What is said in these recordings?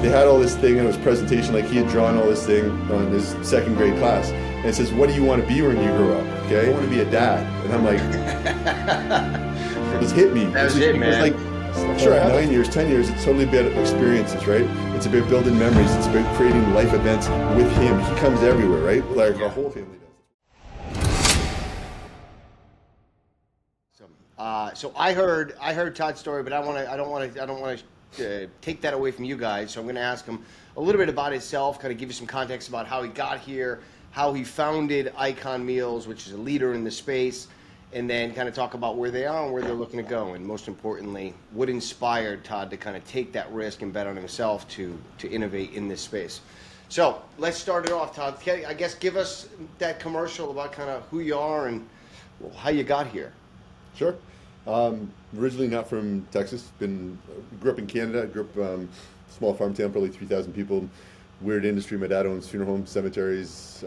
they had all this thing, and it was presentation, like he had drawn all this thing on his second grade class, and it says, what do you want to be when you grow up? Okay, I want to be a dad. And I'm like, it's hit me. That was it, man. It's like, sure, 9 years, 10 years, it's totally about experiences, right? It's about building memories. It's about creating life events with him. He comes everywhere, right? Like our whole family does. So I heard Todd's story, but I don't want to take that away from you guys. So I'm going to ask him a little bit about himself, kind of give you some context about how he got here, how he founded Icon Meals, which is a leader in the space, and then kind of talk about where they are and where they're looking to go. And most importantly, what inspired Todd to kind of take that risk and bet on himself to innovate in this space. So let's start it off, Todd. I guess give us that commercial about kind of who you are and how you got here. Sure. Originally not from Texas. Grew up in Canada. Grew up small farm town, probably 3,000 people. Weird industry. My dad owns funeral homes, cemeteries,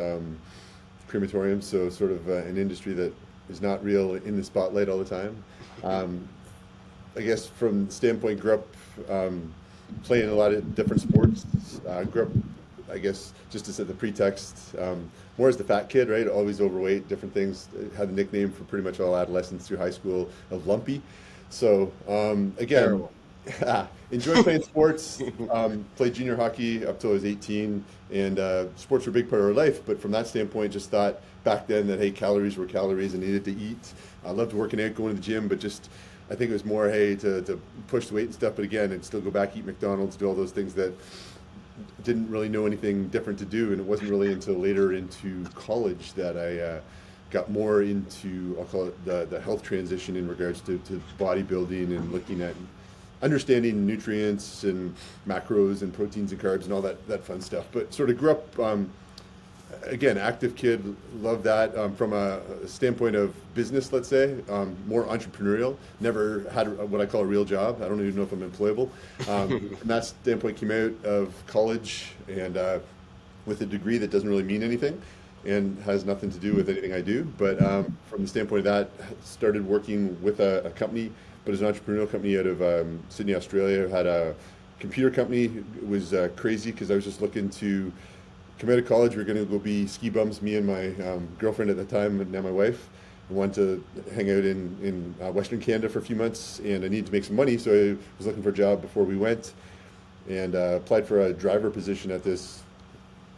crematoriums. So sort of an industry that is not real in the spotlight all the time. I guess from the standpoint, grew up playing a lot of different sports. Grew up, I guess, just to set the pretext, more as the fat kid, right? Always overweight, different things. Had the nickname for pretty much all adolescence through high school of Lumpy. So again, enjoyed playing sports. Played junior hockey up till I was 18, and sports were a big part of our life. But from that standpoint, just thought back then that, hey, calories were calories and needed to eat. I loved working out, going to the gym, but just I think it was more, hey, to push the weight and stuff. But again, and still go back, eat McDonald's, do all those things that didn't really know anything different to do. And it wasn't really until later into college that I got more into, I'll call it the health transition in regards to bodybuilding and looking at understanding nutrients and macros and proteins and carbs and all that fun stuff. But sort of grew up, again, active kid, love that. From a standpoint of business, let's say, more entrepreneurial, never had what I call a real job. I don't even know if I'm employable. From that standpoint, came out of college and with a degree that doesn't really mean anything and has nothing to do with anything I do. But from the standpoint of that, started working with a company, but as an entrepreneurial company out of Sydney, Australia. Had a computer company. It was crazy because I was just looking to come out of college. We were going to go be ski bums, me and my girlfriend at the time, and now my wife. I wanted to hang out in Western Canada for a few months, and I needed to make some money, so I was looking for a job before we went, and applied for a driver position at this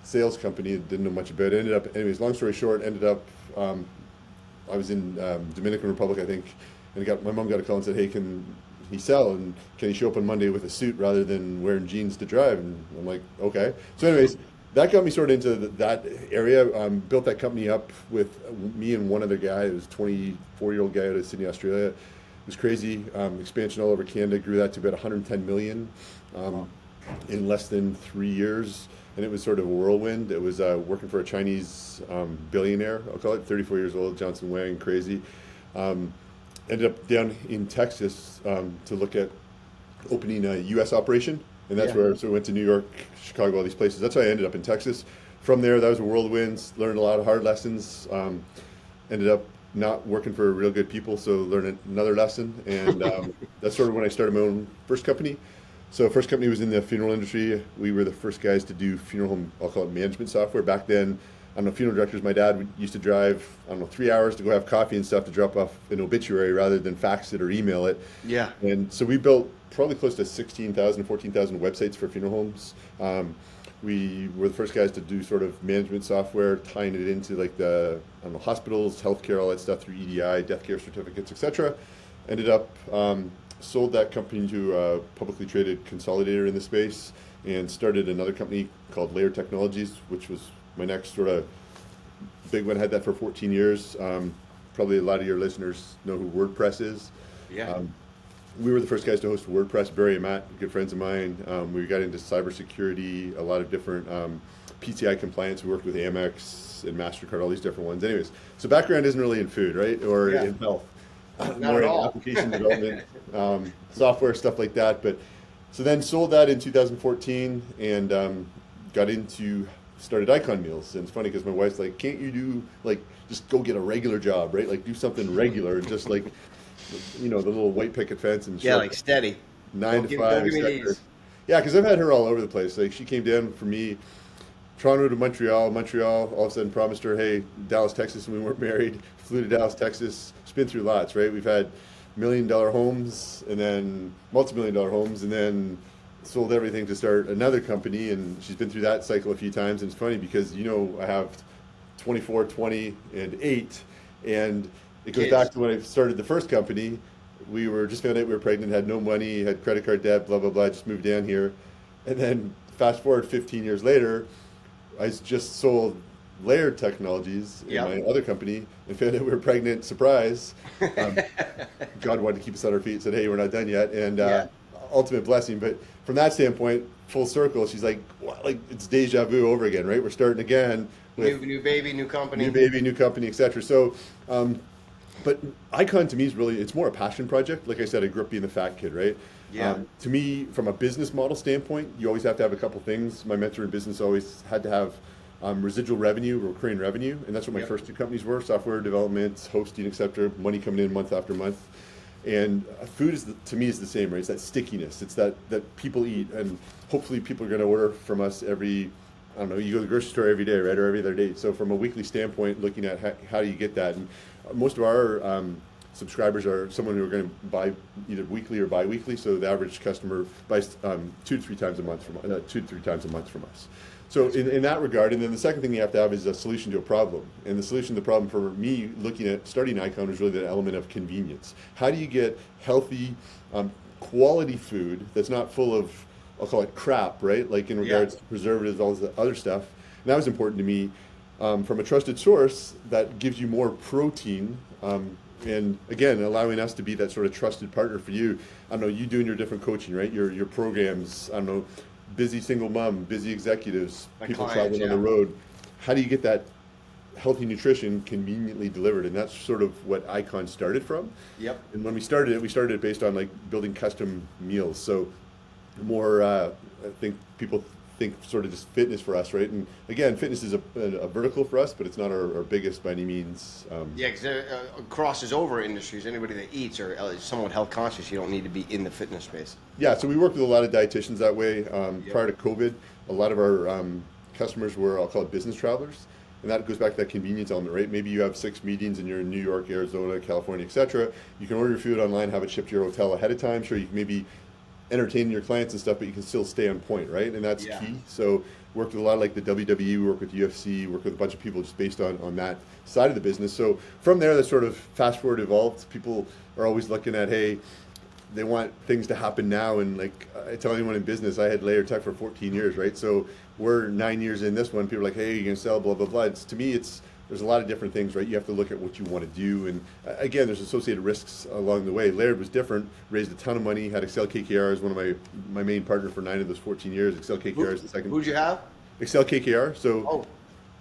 sales company. Didn't know much about it. Anyways, long story short, I was in Dominican Republic, I think, and my mom got a call and said, hey, can he sell, and can he show up on Monday with a suit rather than wearing jeans to drive? And I'm like, okay. So anyways, that got me sort of into that area. Built that company up with me and one other guy. It was a 24-year-old guy out of Sydney, Australia. It was crazy. Expansion all over Canada. Grew that to about 110 million in less than 3 years. And it was sort of a whirlwind. It was working for a Chinese billionaire, I'll call it, 34 years old, Johnson Wang, crazy. Ended up down in Texas to look at opening a U.S. operation. And that's where, so we went to New York, Chicago, all these places. That's how I ended up in Texas. From there, that was a whirlwind. Learned a lot of hard lessons. Ended up not working for real good people, so learned another lesson. And that's sort of when I started my own first company. So first company was in the funeral industry. We were the first guys to do funeral home, I'll call it management software. Back then, I don't know, funeral directors, my dad used to drive, 3 hours to go have coffee and stuff to drop off an obituary rather than fax it or email it. Yeah. And so we built probably close to 16,000, 14,000 websites for funeral homes. We were the first guys to do sort of management software, tying it into like the hospitals, healthcare, all that stuff through EDI, death care certificates, etc. Ended up sold that company to a publicly traded consolidator in the space and started another company called Layer Technologies, which was my next sort of big one. Had that for 14 years. Probably a lot of your listeners know who WordPress is. Yeah. We were the first guys to host WordPress. Barry and Matt, good friends of mine. We got into cybersecurity, a lot of different PCI compliance. We worked with Amex and MasterCard, all these different ones. Anyways, so background isn't really in food, right? Or in health. More in application development, software, stuff like that. But so then sold that in 2014 and started Icon Meals. And it's funny because my wife's like, can't you do, just go get a regular job, right? Like do something regular and just the little white picket fence and like steady. 9 to 5. Yeah, because I've had her all over the place. Like she came down for me, Toronto to Montreal. Montreal all of a sudden promised her, hey, Dallas, Texas, when we weren't married. Flew to Dallas, Texas. She's been through lots, right? We've had $1 million homes and then multi-million-dollar homes and then sold everything to start another company. And she's been through that cycle a few times. And it's funny because, I have 24, 20, and 8. And it goes Kids. back to when I started the first company. We were just found out we were pregnant, had no money, had credit card debt, blah, blah, blah, just moved down here. And then fast forward 15 years later, I just sold Layered Technologies in my other company and found out we were pregnant, surprise. God wanted to keep us on our feet, said, hey, we're not done yet. And ultimate blessing. But from that standpoint, full circle, she's like, what? Like it's deja vu over again, right? We're starting again. With New baby, new company. New baby, new company, etc. So, but 𝐖𝐀𝐓𝐇 to me is really, it's more a passion project. Like I said, I grew up being the fat kid, right? Yeah. To me, from a business model standpoint, you always have to have a couple things. My mentor in business always had to have residual revenue, recurring revenue, and that's what my first two companies were: software development, hosting, etc. Money coming in month after month. And food is to me is the same, right? It's that stickiness. It's that people eat, and hopefully people are going to order from us every. I don't know. You go to the grocery store every day, right, or every other day. So from a weekly standpoint, looking at how do you get that, and most of our subscribers are someone who are going to buy either weekly or bi-weekly. So the average customer buys 2 to 3 times a month from 2 to 3 times a month from us. So in that regard, and then the second thing you have to have is a solution to a problem. And the solution to the problem for me looking at starting 𝐖𝐀𝐓𝐇 was really the element of convenience. How do you get healthy, quality food that's not full of, I'll call it crap, right? Like in regards to preservatives, all this other stuff. And that was important to me from a trusted source that gives you more protein. And again, allowing us to be that sort of trusted partner for you. I don't know, you doing your different coaching, right? Your programs, I don't know, busy single mom, busy executives, people traveling on the road. How do you get that healthy nutrition conveniently delivered? And that's sort of what 𝐖𝐀𝐓𝐇 started from. Yep. And when we started it based on like building custom meals. So more, I think people think sort of just fitness for us, right? And again, fitness is a vertical for us, but it's not our biggest by any means. Yeah, because it crosses over industries. Anybody that eats or is somewhat health conscious, you don't need to be in the fitness space. Yeah, so we work with a lot of dietitians that way. Prior to COVID, a lot of our customers were, I'll call it business travelers. And that goes back to that convenience element, right? Maybe you have 6 meetings and you're in New York, Arizona, California, etc. You can order your food online, have it shipped to your hotel ahead of time. Sure, you can maybe entertain your clients and stuff, but you can still stay on point, right? And that's key. So worked with a lot of like the WWE, work with UFC, work with a bunch of people just based on that side of the business. So from there, that sort of fast forward evolved. People are always looking at, hey, they want things to happen now. And like I tell anyone in business, I had Layered Tech for 14 years, right? So we're 9 years in this one. People are like, hey, you're gonna sell, blah, blah, blah. To me, there's a lot of different things, right? You have to look at what you want to do. And again, there's associated risks along the way. Layered was different, raised a ton of money, had 𝐬𝐂𝐇 as one of my main partner for 9 of those 14 years. 𝐬𝐂𝐇 is the second. Who'd you have? 𝐬𝐂𝐇. So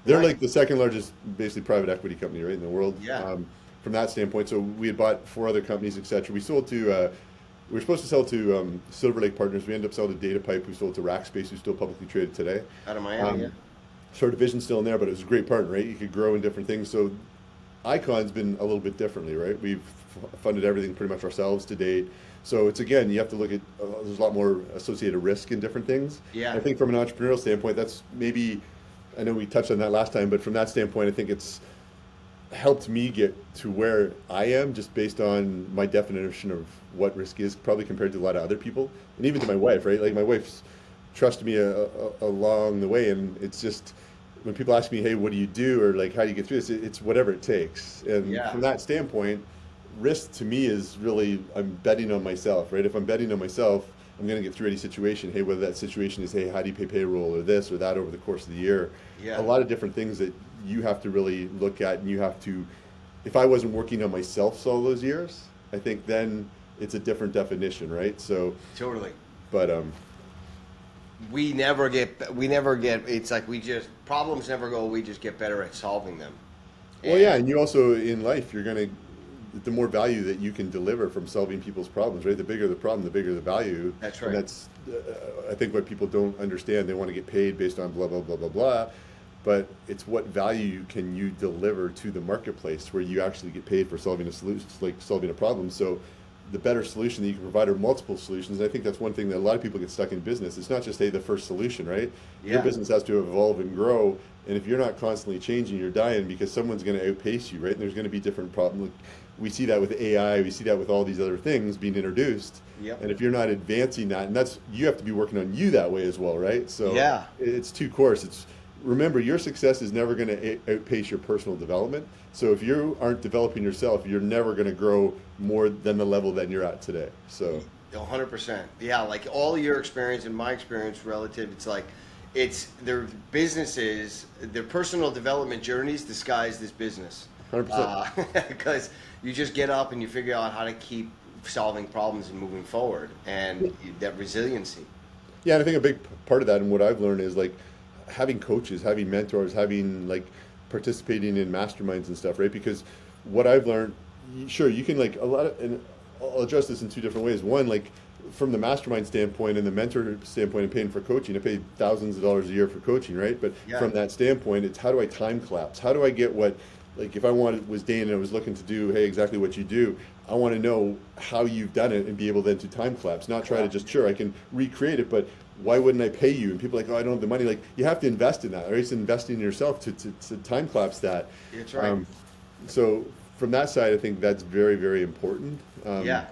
they're like the second largest, basically private equity company, right, in the world. Yeah. From that standpoint, so we had bought 4 other companies, etc. We sold to, we were supposed to sell to Silver Lake Partners. We ended up selling to DataPipe, who sold to Rackspace, who's still publicly traded today. Out of Miami, So our division's still in there, but it was a great partner, right? You could grow in different things. So 𝐖𝐀𝐓𝐇's been a little bit differently, right? We've funded everything pretty much ourselves to date. So it's, again, you have to look at, there's a lot more associated risk in different things. Yeah. I think from an entrepreneurial standpoint, that's maybe, I know we touched on that last time, but from that standpoint, I think it's helped me get to where I am just based on my definition of what risk is, probably compared to a lot of other people. And even to my wife, right? Like my wife's trusted me along the way, and it's just when people ask me, hey, what do you do, or like how do you get through this, it's whatever it takes. And from that standpoint, risk to me is really, I'm betting on myself, right? If I'm betting on myself, I'm going to get through any situation. Hey, whether that situation is, hey, how do you pay payroll, or this or that over the course of the year. A lot of different things that you have to really look at, and you have to, if I wasn't working on myself all those years, I think then it's a different definition, right? So totally. But we never get, it's like problems never go, we just get better at solving them. Well, yeah, and you also, in life, you're going to, the more value that you can deliver from solving people's problems, right? The bigger the problem, the bigger the value. That's right. And that's, I think, what people don't understand. They want to get paid based on blah, blah, blah, blah, blah. But it's what value can you deliver to the marketplace where you actually get paid for solving a solution, like solving a problem. So the better solution that you can provide, or multiple solutions. And I think that's one thing that a lot of people get stuck in business. It's not just, hey, the first solution, right? Yeah. Your business has to evolve and grow. And if you're not constantly changing, you're dying, because someone's going to outpace you, right? And there's going to be different problems. We see that with AI. We see that with all these other things being introduced. Yep. And if you're not advancing that, and that's, you have to be working on you that way as well, right? So yeah, it's two course. It's, remember, your success is never going to outpace your personal development. So if you aren't developing yourself, you're never going to grow more than the level that you're at today. So 100%. Yeah, like all your experience and my experience relative, it's like, it's their businesses, their personal development journeys disguised as business. 100%. Because you just get up and you figure out how to keep solving problems and moving forward, and that resiliency. Yeah, and I think a big part of that, and what I've learned, is like having coaches, having mentors, having like participating in masterminds and stuff, right? Because what I've learned, sure, you can like a lot of, and I'll address this in two different ways. One, like from the mastermind standpoint and the mentor standpoint and paying for coaching, I pay thousands of dollars a year for coaching, right? But Yeah. from that standpoint, it's how do I time collapse? How do I get what, like if I was Dane and I was looking to do, hey, exactly what you do, I want to know how you've done it and be able then to time collapse, not try to just, sure, I can recreate it, but why wouldn't I pay you? And people are like, oh, I don't have the money. Like, you have to invest in that, right? It's investing in yourself to time collapse that. That's right. So from that side, I think that's very, very important. Yeah.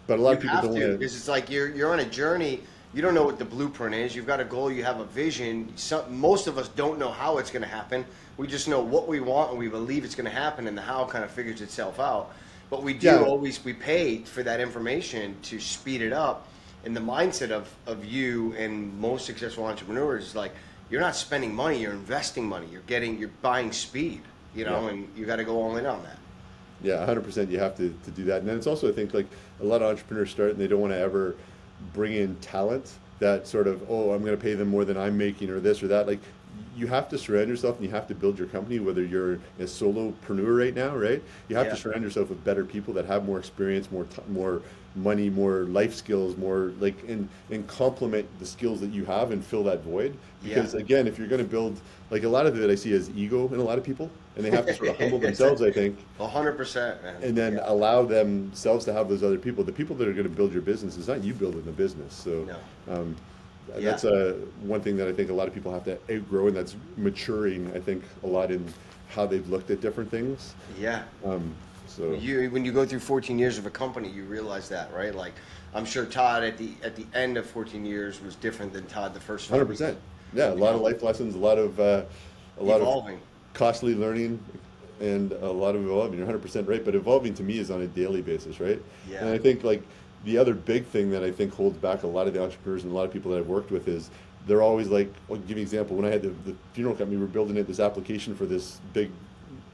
But a lot of You people have don't to, want to. because it's like you're on a journey. You don't know what the blueprint is. You've got a goal. You have a vision. Most of us don't know how it's going to happen. We just know what we want and we believe it's going to happen, and the how kind of figures itself out. But we do always, we pay for that information to speed it up. And the mindset of you and most successful entrepreneurs is like, you're not spending money, you're investing money. You're buying speed, you know, and you got to go all in on that. Yeah, 100%. You have to do that. And then it's also, I think, like a lot of entrepreneurs start and they don't want to ever bring in talent that sort of, oh, I'm going to pay them more than I'm making, or this or that. Like, you have to surround yourself and you have to build your company, whether you're a solopreneur right now, right? You have to surround yourself with better people that have more experience, more money, more life skills, more like, and complement the skills that you have and fill that void. Because again, if you're going to build, like a lot of it I see as ego in a lot of people, and they have to sort of humble themselves, I think. 100%, man. And then allow themselves to have those other people. The people that are going to build your business, it's not you building the business. So that's one thing that I think a lot of people have to outgrow, and that's maturing, I think, a lot in how they've looked at different things. Yeah. So when you go through 14 years of a company, you realize that, right? Like, I'm sure Todd at the end of 14 years was different than Todd the first 100%. Yeah, a lot of life lessons, a lot of evolving, costly learning, and a lot of evolving. You're 100% right, but evolving to me is on a daily basis, right? Yeah. And I think like the other big thing that I think holds back a lot of the entrepreneurs and a lot of people that I've worked with is they're always like, I'll give you an example. When I had the funeral company, we were building this application for this big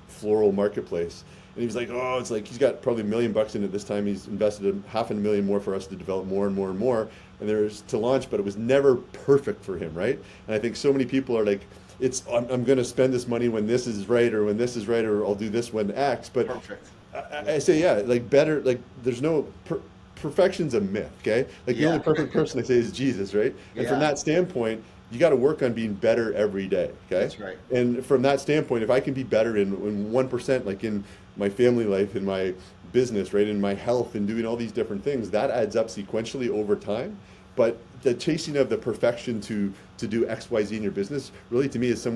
floral marketplace. And he was like, oh, it's like he's got probably $1 million in it this time. He's invested $500,000 more for us to develop more and more and more. And there's to launch, but it was never perfect for him, right? And I think so many people are like, I'm going to spend this money when this is right, or when this is right, or I'll do this when X. But perfect. I say, yeah, like better, like there's no perfection's a myth, okay? Like the only perfect person I say is Jesus, right? And from that standpoint, you got to work on being better every day, okay? That's right. And from that standpoint, if I can be better in 1%, like in my family life, in my business, right, in my health, and doing all these different things, that adds up sequentially over time. But the chasing of the perfection to do X, Y, Z in your business, really to me is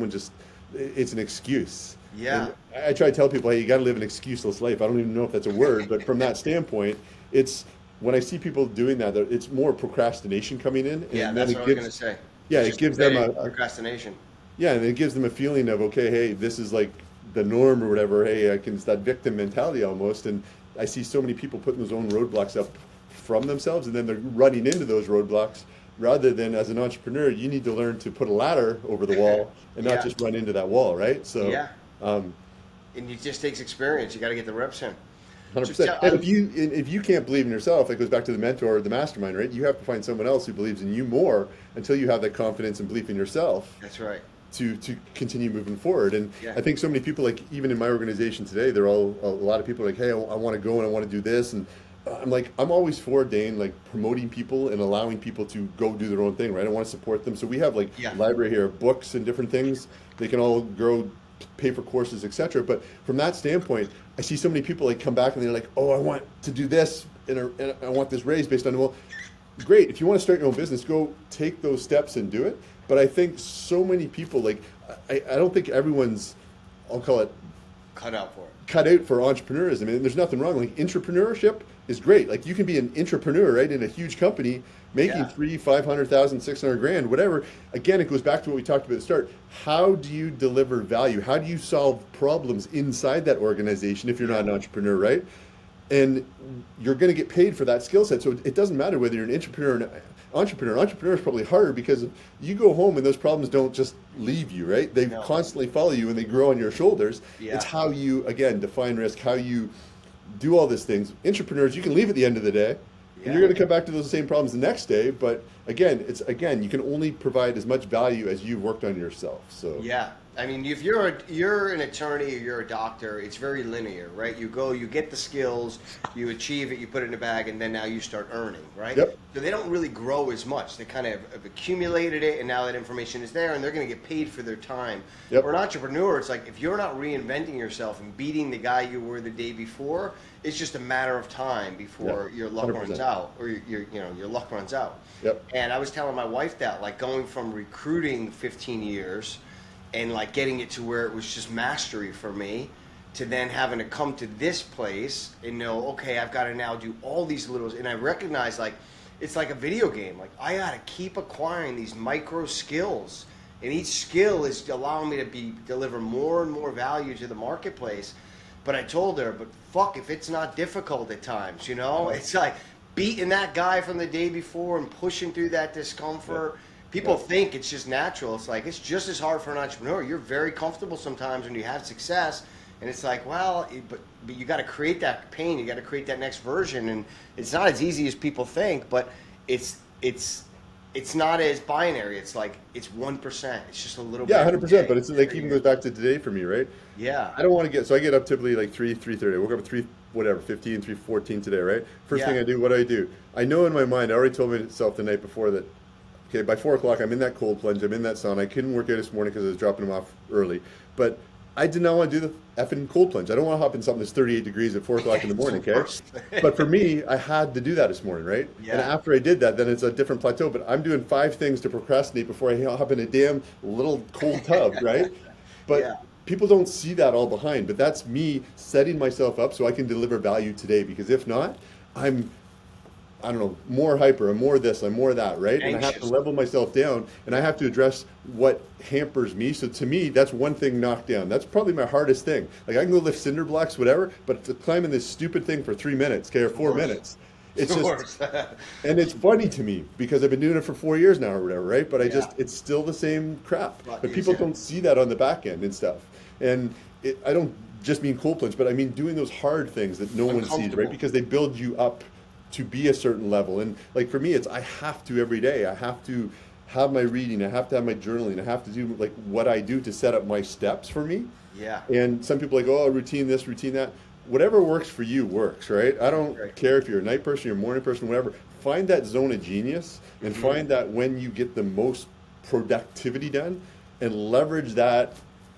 it's an excuse. Yeah. And I try to tell people, hey, you got to live an excuseless life. I don't even know if that's a word, but from that standpoint, it's when I see people doing that, it's more procrastination coming in. And yeah, that's what I was going to say. Yeah, it gives them procrastination. Yeah, and it gives them a feeling of, okay, hey, this is like the norm or whatever. Hey, it's that victim mentality almost. And I see so many people putting those own roadblocks up from themselves, and then they're running into those roadblocks. Rather than, as an entrepreneur, you need to learn to put a ladder over the wall and not just run into that wall, right? So and it just takes experience. You got to get the reps in. 100%. And if you can't believe in yourself, it goes back to the mentor or the mastermind, right? You have to find someone else who believes in you more until you have that confidence and belief in yourself. That's right. To continue moving forward. And I think so many people, like even in my organization today, a lot of people are like, hey, I want to go and I want to do this. And I'm like, I'm always for, Dane, like promoting people and allowing people to go do their own thing, right? I want to support them. So we have like library here, books and different things. They can all grow, pay for courses, etc. But from that standpoint, I see so many people like come back and they're like, oh, I want to do this and I want this raise based on, well, great. If you want to start your own business, go take those steps and do it. But I think so many people, like, I don't think everyone's, I'll call it, cut out for it. cut out for entrepreneurism. I mean, there's nothing wrong. Like, entrepreneurship is great. Like, you can be an entrepreneur, right, in a huge company, making Yeah. 300, 500,000, 600 grand, whatever. Again, it goes back to what we talked about at the start. How do you deliver value? How do you solve problems inside that organization if you're not an entrepreneur, right? And you're going to get paid for that skill set. So it doesn't matter whether you're an entrepreneur or an entrepreneur. Entrepreneur is probably harder because you go home and those problems don't just leave you, right? They constantly follow you and they grow on your shoulders. Yeah. It's how you, again, define risk, how you do all these things. Entrepreneurs, you can leave at the end of the day and you're going to come back to those same problems the next day. But again, you can only provide as much value as you've worked on yourself. So yeah. I mean, if you're an attorney or you're a doctor, it's very linear, right? You go, you get the skills, you achieve it, you put it in a bag, and then now you start earning, right? Yep. So they don't really grow as much. They kind of have accumulated it, and now that information is there, and they're going to get paid for their time. Yep. For an entrepreneur, it's like if you're not reinventing yourself and beating the guy you were the day before, it's just a matter of time before your luck 100%. runs out, or your luck runs out. Yep. And I was telling my wife that, like, going from recruiting 15 years and like getting it to where it was just mastery for me, to then having to come to this place and know, okay, I've got to now do all these little, and I recognize, like, it's like a video game. Like, I got to keep acquiring these micro skills, and each skill is allowing me to deliver more and more value to the marketplace. But I told her, but fuck, if it's not difficult at times, you know, it's like beating that guy from the day before and pushing through that discomfort. Yeah. People think it's just natural. It's like, it's just as hard for an entrepreneur. You're very comfortable sometimes when you have success, and it's like, well, but you got to create that pain. You got to create that next version, and it's not as easy as people think. But it's not as binary. It's like it's 1%. It's just a little bit. Yeah, 100%. But it's like even goes back to today for me, right? Yeah. I don't want to get, so I get up typically like 3:30. I woke up at 3:15, 3:14 today, right? First thing I do, what do? I know in my mind, I already told myself the night before that, okay, by 4 o'clock, I'm in that cold plunge, I'm in that sauna. I couldn't work out this morning because I was dropping them off early. But I did not want to do the effing cold plunge. I don't want to hop in something that's 38 degrees at 4 o'clock in the morning, okay? But for me, I had to do that this morning, right? Yeah. And after I did that, then it's a different plateau. But I'm doing 5 things to procrastinate before I hop in a damn little cold tub, right? But people don't see that all behind. But that's me setting myself up so I can deliver value today. Because if not, I don't know, more hyper, I'm more this, I'm more that, right? Anxious. And I have to level myself down, and I have to address what hampers me. So to me, that's one thing knocked down. That's probably my hardest thing. Like, I can go lift cinder blocks, whatever, but to climb in this stupid thing for 3 minutes, okay, or 4 minutes, it's just, and it's funny to me because I've been doing it for 4 years now or whatever, right? But it's still the same crap. But people don't see that on the back end and stuff. And I don't just mean cold plunge, but I mean doing those hard things that no one sees, right? Because they build you up to be a certain level. And like for me, it's I have to every day. I have to have my reading. I have to have my journaling. I have to do like what I do to set up my steps for me. Yeah. And some people are like, oh, routine this, routine that. Whatever works for you works, right? I don't care if you're a night person, you're a morning person, whatever. Find that zone of genius and find that when you get the most productivity done and leverage that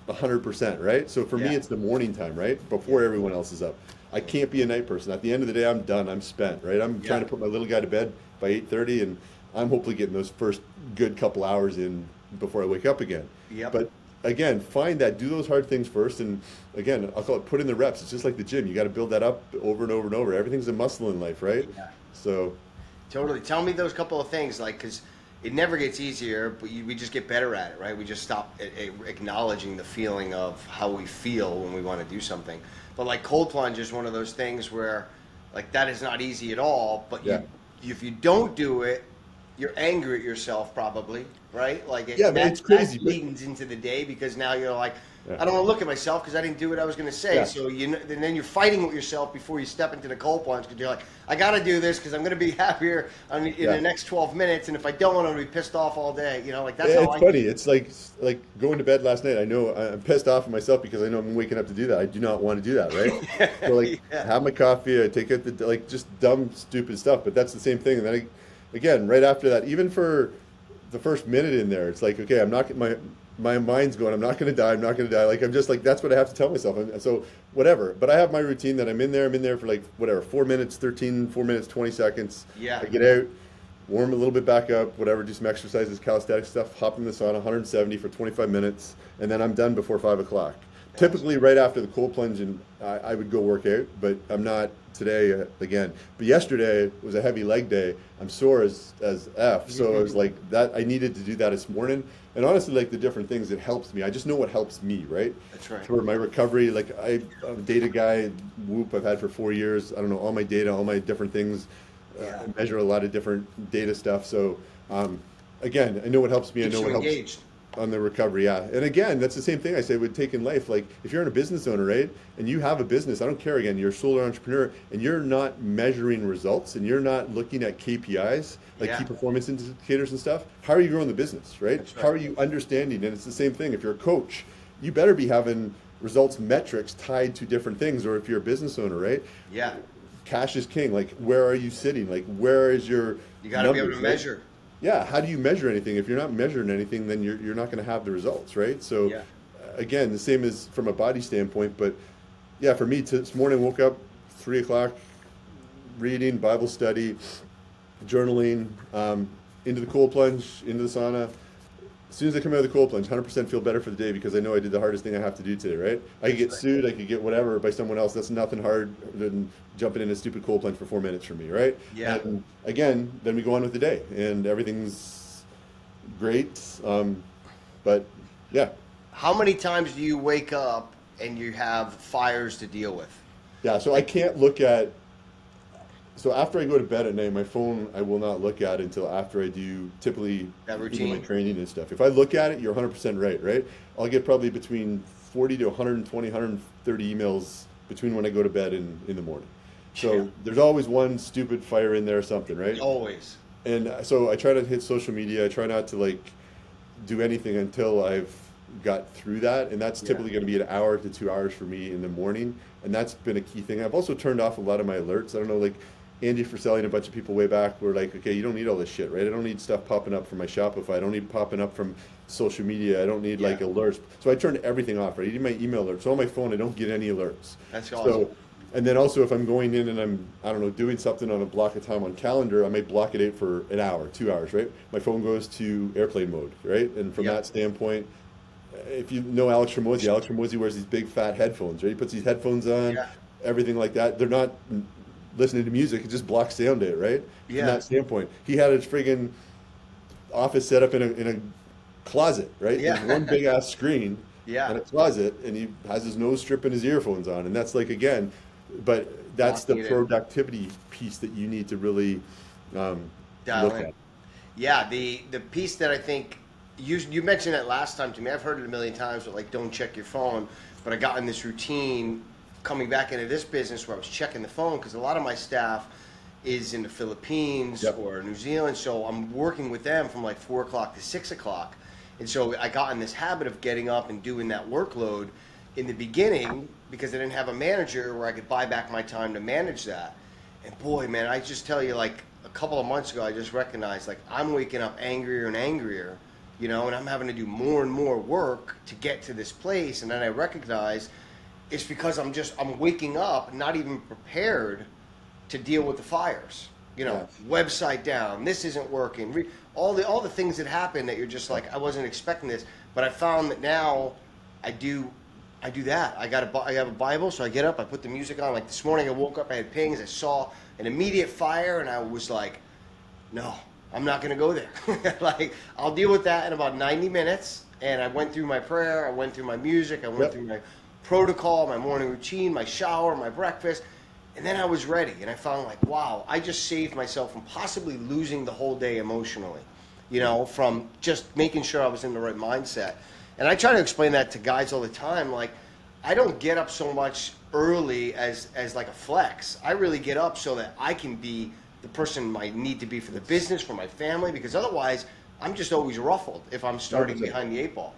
100%, right? So for me, it's the morning time, right? Before everyone else is up. I can't be a night person. At the end of the day, I'm done. I'm spent, right? I'm trying to put my little guy to bed by 8:30, and I'm hopefully getting those first good couple hours in before I wake up again. Yep. But again, find that, do those hard things first, and again, I'll call it put in the reps. It's just like the gym. You got to build that up over and over and over. Everything's a muscle in life, right? Yeah. So. Totally. Tell me those couple of things, like, because it never gets easier, but we just get better at it, right? We just stop acknowledging the feeling of how we feel when we want to do something. But like cold plunge is one of those things where, like, that is not easy at all. But if you don't do it, you're angry at yourself probably, right? Like, it's crazy. That leans into the day because now you're like, I don't want to look at myself because I didn't do what I was going to say. So and then you're fighting with yourself before you step into the cold plunge because you're like, I got to do this because I'm going to be happier in the next 12 minutes, and if I don't, I'm going to be pissed off all day. You know, like that's how it's funny. It's like going to bed last night. I know I'm pissed off at myself because I know I'm waking up to do that. I do not want to do that, right? So like, have my coffee. I take out the just dumb, stupid stuff. But that's the same thing. And then again, right after that, even for the first minute in there, it's like, okay, I'm not my mind's going, I'm not going to die, I'm not going to die. Like I'm just like, that's what I have to tell myself. And so whatever. But I have my routine that I'm in there for like whatever, 4 minutes, 20 seconds. Yeah. I get out, warm a little bit back up, whatever, do some exercises, calisthenic stuff, hop in the sauna, 170 for 25 minutes, and then I'm done before 5 o'clock. Typically right after the cold plunge, and I would go work out, but I'm not today again. But yesterday was a heavy leg day. I'm sore as F, so I was like that. I needed to do that this morning. And honestly, like the different things, it helps me. I just know what helps me, right? That's right. For my recovery, like I'm a data guy, Whoop, I've had for 4 years. I don't know, all my data, all my different things. I measure a lot of different data stuff. So again, I know what helps me. Keeps I know what helps engaged. on the recovery, yeah. And again, that's the same thing I say would take in life. Like if you're in a business owner, right, and you have a business, I don't care, again, you're a solo entrepreneur and you're not measuring results and you're not looking at KPIs, like key performance indicators and stuff, how are you growing the business, right? That's right. How are you understanding? And it's the same thing. If you're a coach, you better be having results metrics tied to different things. Or if you're a business owner, right? Yeah. Cash is king. Like where are you sitting? Like where is your You got to be able to numbers, right? measure. Yeah, how do you measure anything? If you're not measuring anything, then you're not going to have the results, right? So, again, the same as from a body standpoint. But yeah, for me, this morning, woke up 3 o'clock, reading, Bible study, journaling, into the cold plunge, into the sauna. As soon as I come out of the cold plunge, 100% feel better for the day because I know I did the hardest thing I have to do today, right? I could get sued, I could get whatever by someone else. That's nothing hard than jumping in a stupid cold plunge for 4 minutes for me, right? Yeah. And again, then we go on with the day and everything's great. But yeah. How many times do you wake up and you have fires to deal with? Yeah, so I can't look at, so after I go to bed at night, my phone I will not look at until after I do typically That even routine? my training and stuff. If I look at it, you're 100% right? I'll get probably between 40 to 120, 130 emails between when I go to bed and in the morning. So there's always one stupid fire in there or something, right? Always. And so I try to hit social media. I try not to like do anything until I've got through that. And that's typically going to be an hour to 2 hours for me in the morning. And that's been a key thing. I've also turned off a lot of my alerts. I don't know, like Andy Frisell and a bunch of people way back were like, okay, you don't need all this shit, right? I don't need stuff popping up from my Shopify. I don't need popping up from social media. I don't need like alerts. So I turned everything off, right? Even my email alerts. So on my phone, I don't get any alerts. That's awesome. So, and then also if I'm going in and I'm, I don't know, doing something on a block of time on calendar, I may block it out for an hour, 2 hours, right? My phone goes to airplane mode, right? And from that standpoint, if you know Alex Hormozi wears these big fat headphones, right? He puts these headphones on, everything like that. They're not listening to music, it just blocks sound out, right? From that standpoint. He had his friggin' office set up in a closet, right? There's one big ass screen and a closet, and he has his nose strip and his earphones on. And that's like, again, but that's the productivity piece that you need to really look at. Yeah, the piece that I think, you mentioned it last time to me. I've heard it a million times, but like, don't check your phone. But I got in this routine coming back into this business where I was checking the phone because a lot of my staff is in the Philippines or New Zealand. So I'm working with them from like 4 o'clock to 6 o'clock. And so I got in this habit of getting up and doing that workload in the beginning because I didn't have a manager where I could buy back my time to manage that. And boy, man, I just tell you, like a couple of months ago, I just recognized like I'm waking up angrier and angrier, you know, and I'm having to do more and more work to get to this place. And then I recognize it's because I'm waking up not even prepared to deal with the fires. You know, website down, this isn't working. All the things that happen that you're just like, I wasn't expecting this. But I found that now I do that. I have a Bible, so I get up, I put the music on. Like this morning I woke up, I had pings, I saw an immediate fire, and I was like, no, I'm not going to go there. Like, I'll deal with that in about 90 minutes. And I went through my prayer, I went through my music, I went through my protocol, my morning routine, my shower, my breakfast, and then I was ready. And I found like, wow, I just saved myself from possibly losing the whole day emotionally, you know, from just making sure I was in the right mindset. And I try to explain that to guys all the time. Like, I don't get up so much early as like a flex. I really get up so that I can be the person I need to be for the business, for my family, because otherwise I'm just always ruffled if I'm starting behind the 8 ball.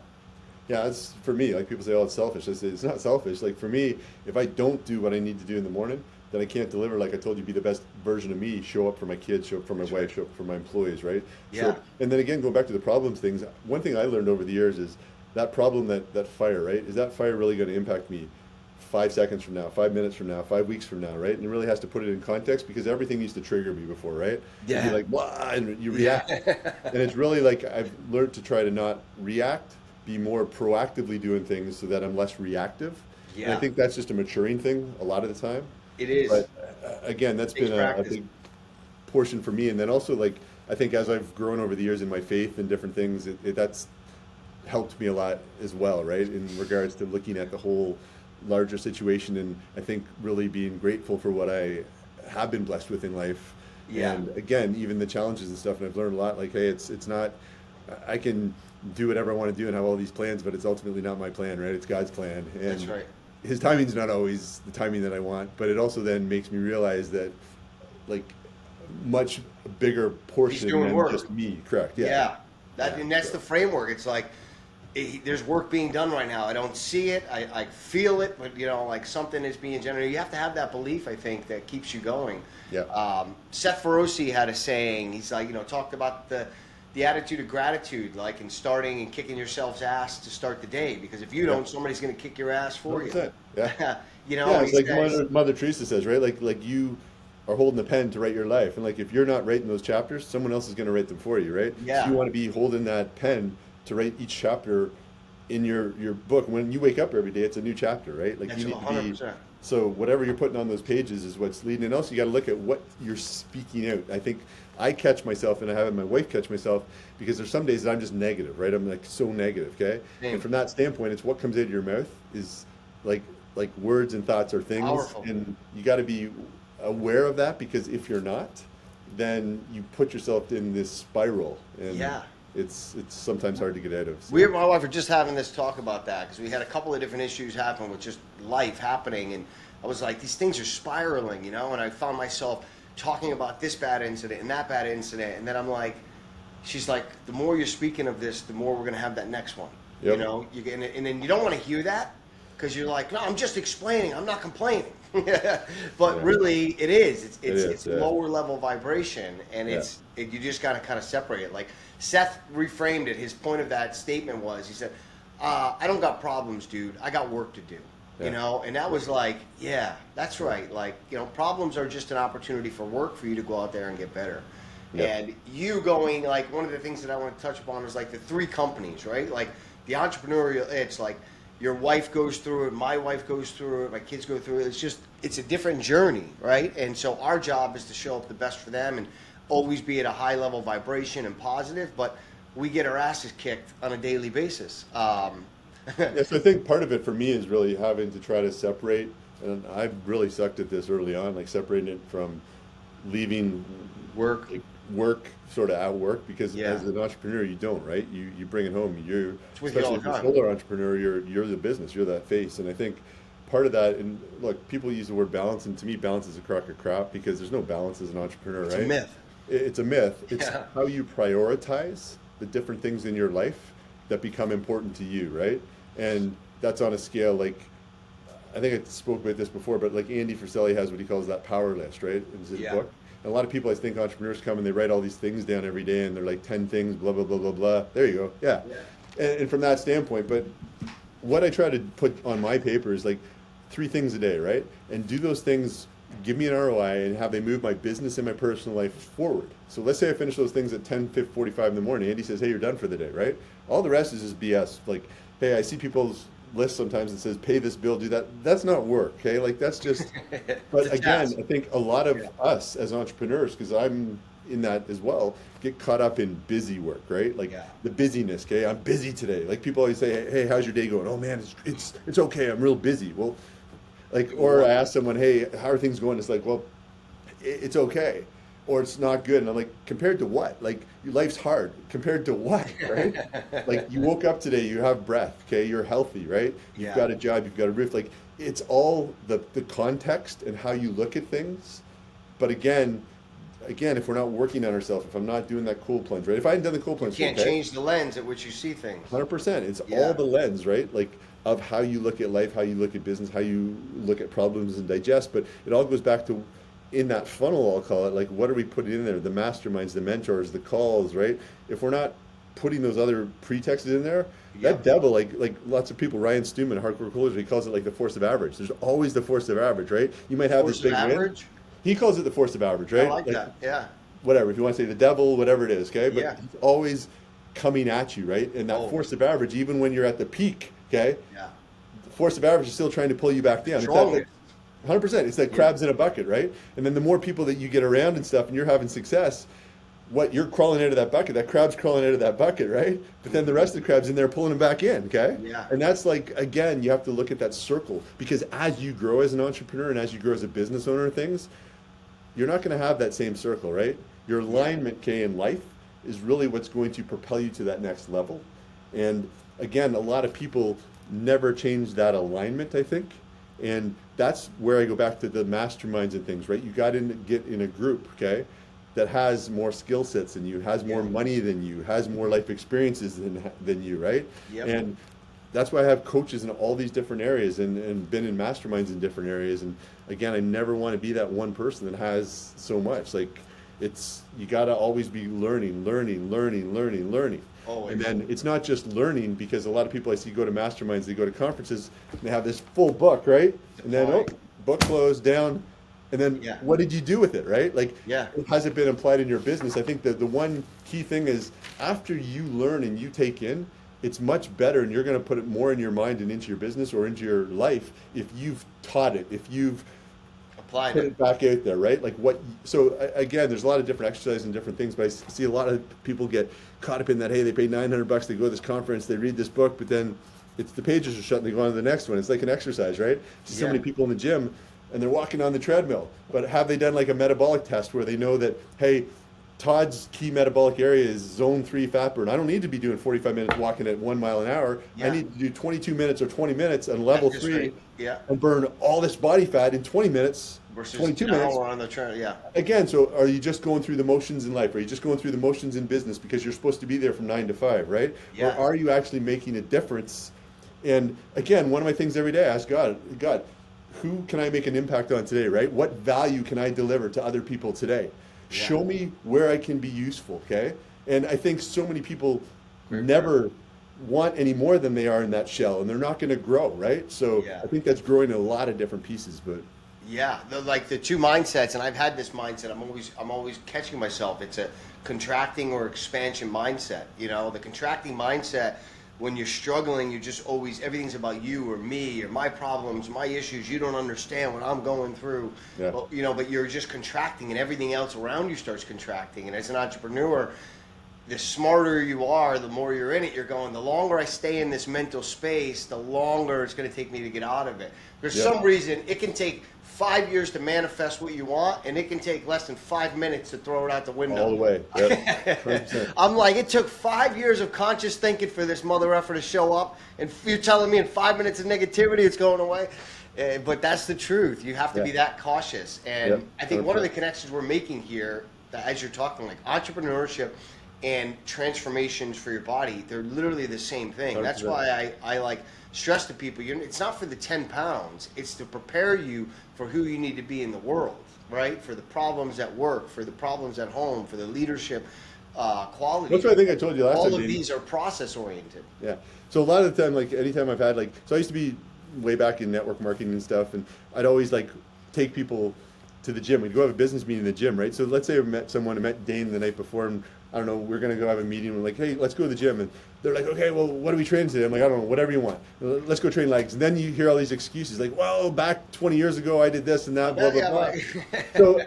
Yeah, it's for me, like people say, oh, it's selfish. I say, it's not selfish. Like for me, if I don't do what I need to do in the morning, then I can't deliver. Like I told you, be the best version of me, show up for my kids, show up for my wife, show up for my employees, right? Yeah. And then again, going back to the problems things, one thing I learned over the years is that problem, that fire, right? Is that fire really going to impact me 5 seconds from now, 5 minutes from now, 5 weeks from now, right? And it really has to put it in context, because everything used to trigger me before, right? Yeah. You'd be like, "Wah," and you react. And it's really like I've learned to try to not react, be more proactively doing things so that I'm less reactive. Yeah. And I think that's just a maturing thing a lot of the time. It is. But again, that's Takes been a practice. big portion for me. And then also, like, I think as I've grown over the years in my faith and different things, that's helped me a lot as well, right? In regards to looking at the whole larger situation, and I think really being grateful for what I have been blessed with in life. Yeah. And again, even the challenges and stuff, and I've learned a lot, like, hey, it's not, I can do whatever I want to do and have all these plans, but it's ultimately not my plan, right? It's God's plan. And That's right. His timing's not always the timing that I want, but it also then makes me realize that, like, much bigger portion doing than work. just me. Correct. Yeah. Yeah. That, Yeah. and that's the framework. It's like, there's work being done right now. I don't see it. I feel it, but like something is being generated. You have to have that belief, I think, that keeps you going. Yeah. Seth Feroce had a saying. He's like, talked about the attitude of gratitude, like in starting and kicking yourself's ass to start the day. Because if you don't, somebody's going to kick your ass for you. 100%. Yeah. Yeah, It's like Mother Teresa says, right? Like you are holding the pen to write your life, and like if you're not writing those chapters, someone else is going to write them for you, right? Yeah. So you want to be holding that pen to write each chapter in your book. When you wake up every day, it's a new chapter, right? Like That's you need 100%. to be. So whatever you're putting on those pages is what's leading. And also you got to look at what you're speaking out. I think I catch myself, and I have my wife catch myself, because there's some days that I'm just negative, right? I'm like so negative, okay? Same. And from that standpoint, it's what comes out of your mouth is like words and thoughts are things. Powerful. And you got to be aware of that, because if you're not, then you put yourself in this spiral, and Yeah. it's sometimes hard to get out of. So. We and my wife were just having this talk about that, because we had a couple of different issues happen with just life happening, and I was like, these things are spiraling, and I found myself talking about this bad incident and that bad incident, and then I'm like, she's like, the more you're speaking of this, the more we're going to have that next one. Yep. And then you don't want to hear that, because you're like, no, I'm just explaining, I'm not complaining. But really, it is. It's lower level vibration, and you just got to kind of separate it. Like Seth reframed it. His point of that statement was, he said, I don't got problems, dude. I got work to do. And that was like, yeah, that's right. Like, problems are just an opportunity for work for you to go out there and get better. Yep. And you going, like, one of the things that I want to touch upon is like the 3 companies, right? Like the entrepreneurial itch, like your wife goes through it, my wife goes through it, my kids go through it. It's a different journey, right? And so our job is to show up the best for them and always be at a high level vibration and positive, but we get our asses kicked on a daily basis. Yes, I think part of it for me is really having to try to separate, and I've really sucked at this early on, like separating it from leaving work sort of at work, because as an entrepreneur you don't, right? You bring it home. You're, especially if you're a solo entrepreneur, you're the business, you're that face. And I think part of that, and look, people use the word balance, and to me balance is a crock of crap, because there's no balance as an entrepreneur, right? It's a myth. It's a myth. It's how you prioritize the different things in your life that become important to you, right? And that's on a scale, like, I think I spoke about this before, but like Andy Frisell has what he calls that power list, right? In his book. And a lot of people, I think, entrepreneurs come and they write all these things down every day, and they're like 10 things, blah, blah, blah, blah, blah. There you go. Yeah. And from that standpoint, but what I try to put on my paper is like 3 things a day, right? And do those things, give me an ROI, and have they move my business and my personal life forward. So let's say I finish those things at 10:45 in the morning. Andy says, hey, you're done for the day, right? All the rest is just BS. Like, hey, I see people's lists sometimes that says, pay this bill, do that. That's not work, okay? Like, that's just, but again, I think a lot of us as entrepreneurs, because I'm in that as well, get caught up in busy work, right? Like the busyness, okay? I'm busy today. Like people always say, hey, how's your day going? Oh man, it's okay, I'm real busy. Well, like, or I ask someone, hey, how are things going? It's like, well, it's okay. Or it's not good. And I'm like, compared to what? Like, your life's hard. Compared to what, right? Like, you woke up today, you have breath, okay? You're healthy, right? You've got a job, you've got a roof. Like, it's all the context and how you look at things. But again, again, if we're not working on ourselves, if I'm not doing that cool plunge, right? If I hadn't done the cool plunge, You can't okay, change the lens at which you see things. 100%. It's Yeah. all the lens, right? Like of how you look at life, how you look at business, how you look at problems and digest. But it all goes back to in that funnel, I'll call it, like what are we putting in there? The masterminds, the mentors, the calls, right? If we're not putting those other pretexts in there, that devil, like lots of people, Ryan Stewman, hardcore coolers, he calls it like the force of average. There's always the force of average, right? You might have Force this big of win. average? He calls it the force of average, right? I like that. Yeah. Whatever, if you want to say the devil, whatever it is, okay? But Yeah. he's always coming at you, right? And that Oh. force of average, even when you're at the peak, okay? Yeah. The force of average is still trying to pull you back down. It's that, Strongest. like, 100%. It's like crabs in a bucket, right? And then the more people that you get around and stuff and you're having success, what you're crawling out of that bucket, that crab's crawling out of that bucket, right? But then the rest of the crabs in there pulling them back in, okay? Yeah. And that's like, again, you have to look at that circle because as you grow as an entrepreneur and as you grow as a business owner and things, you're not going to have that same circle, right? Your alignment, Kay, in life is really what's going to propel you to that next level. And again, a lot of people never change that alignment, I think. And that's where I go back to the masterminds and things, right? You got to get in a group, okay, that has more skill sets than you, has more money than you, has more life experiences than you, right? Yep. And that's why I have coaches in all these different areas and been in masterminds in different areas. And again, I never want to be that one person that has so much. Like you got to always be learning. Always. And then it's not just learning because a lot of people I see go to masterminds, they go to conferences, and they have this full book, right? And then, book closed down. And then what did you do with it, right? Like, has it been applied in your business? I think that the one key thing is after you learn and you take in, it's much better and you're going to put it more in your mind and into your business or into your life if you've taught it, if you've applied put it back out there, right? Like so again, there's a lot of different exercises and different things, but I see a lot of people get caught up in that, hey, they paid $900, they go to this conference, they read this book, but then the pages are shut and they go on to the next one. It's like an exercise, right? See so many people in the gym and they're walking on the treadmill, but have they done like a metabolic test where they know that, hey, Todd's key metabolic area is zone 3 fat burn. I don't need to be doing 45 minutes walking at 1 mile an hour. I need to do 22 minutes or 20 minutes on level 3 and burn all this body fat in 20 minutes, versus 22 minutes. on the trend, Again, so are you just going through the motions in life? Are you just going through the motions in business because you're supposed to be there from 9 to 5, right? Or are you actually making a difference? And again, one of my things every day, I ask God, who can I make an impact on today, right? What value can I deliver to other people today? Show me where I can be useful, okay? And I think so many people never want any more than they are in that shell, and they're not going to grow, right? So I think that's growing in a lot of different pieces, but the two mindsets, and I've had this mindset. I'm always catching myself. It's a contracting or expansion mindset. You know, the contracting mindset. When you're struggling, you just always, everything's about you or me or my problems, my issues. You don't understand what I'm going through. But, but you're just contracting and everything else around you starts contracting. And as an entrepreneur, the smarter you are, the more you're in it, you're going, the longer I stay in this mental space, the longer it's going to take me to get out of it. There's some reason it can take 5 years to manifest what you want, and it can take less than 5 minutes to throw it out the window. All the way. Yep. I'm like, it took 5 years of conscious thinking for this mother effer to show up, and you're telling me in 5 minutes of negativity it's going away. But that's the truth. You have to be that cautious. And I think one of the connections we're making here, that as you're talking, like entrepreneurship and transformations for your body, they're literally the same thing. 100%. That's why I like stress to people, it's not for the 10 pounds, it's to prepare you for who you need to be in the world, right? For the problems at work, for the problems at home, for the leadership quality. That's what I think I told you last time. All of these are process oriented. Yeah. So a lot of the time, like anytime I've had so I used to be way back in network marketing and stuff, and I'd always take people to the gym. We'd go have a business meeting in the gym, right? So let's say I met Dane the night before, and I don't know, we're going to go have a meeting. We're like, hey, let's go to the gym. And they're like, okay, well, what are we training today? I'm like, I don't know, whatever you want. Let's go train legs. And then you hear all these excuses like, well, back 20 years ago, I did this and that, blah, blah, blah. So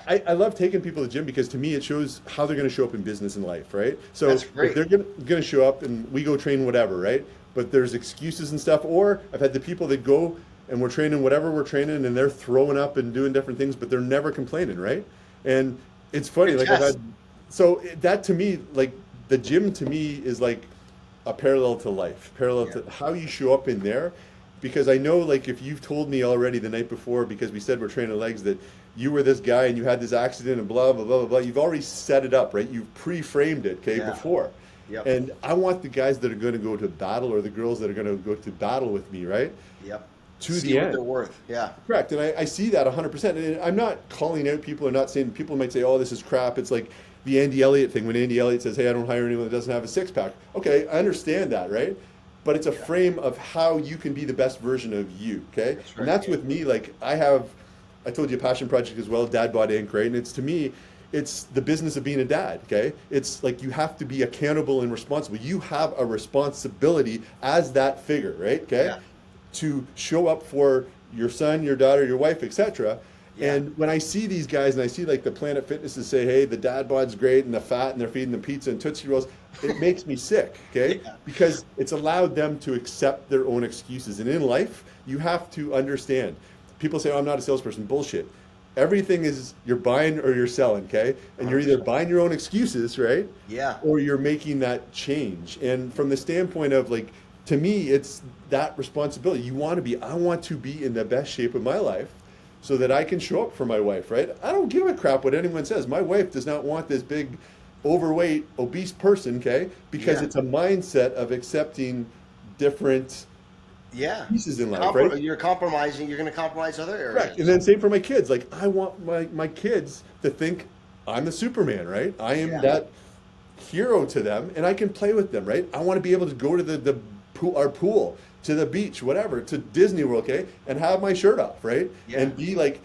I love taking people to the gym because to me, it shows how they're going to show up in business and life, right? So if they're going to show up and we go train whatever, right? But there's excuses and stuff. Or I've had the people that go and we're training whatever we're training and they're throwing up and doing different things, but they're never complaining, right? And it's funny, like I've had, so that to me, like the gym to me is like a parallel to life, parallel to how you show up in there. Because I know, like, if you've told me already the night before, because we said we're training legs, that you were this guy and you had this accident and blah, blah, blah, blah, blah. You've already set it up, right? You've pre-framed it, okay, before. Yep. And I want the guys that are going to go to battle, or the girls that are going to go to battle with me, right? Yep. To See the what end. they're worth. Yeah. Correct. And I see that 100%. And I'm not calling out people, or not saying, people might say, oh, this is crap. It's like the Andy Elliott thing, when Andy Elliott says, hey, I don't hire anyone that doesn't have a six-pack. Okay, I understand that, right? But it's a frame of how you can be the best version of you, okay? That's right. And that's with me. Like, I told you a passion project as well, Dad Bod Inc., right? And it's, to me, it's the business of being a dad, okay? It's like you have to be accountable and responsible. You have a responsibility as that figure, right? Okay? Yeah. To show up for your son, your daughter, your wife, etc. Yeah. And when I see these guys and I see like the Planet Fitnesses say, hey, the dad bod's great and the fat and they're feeding them pizza and Tootsie Rolls, it makes me sick, okay? Yeah. Because it's allowed them to accept their own excuses. And in life, you have to understand. People say, oh, I'm not a salesperson. Bullshit. Everything is you're buying or you're selling, okay? And you're either buying your own excuses, right? Yeah. Or you're making that change. And from the standpoint of like, to me, it's that responsibility. I want to be in the best shape of my life so that I can show up for my wife, right? I don't give a crap what anyone says. My wife does not want this big, overweight, obese person, okay? Because it's a mindset of accepting different pieces in life, right? You're compromising. You're going to compromise other areas. Correct. And then same for my kids. Like, I want my kids to think I'm the Superman, right? I am that hero to them, and I can play with them, right? I want to be able to go to our pool, to the beach, whatever, to Disney World, okay, and have my shirt off, right? Yeah. And be like,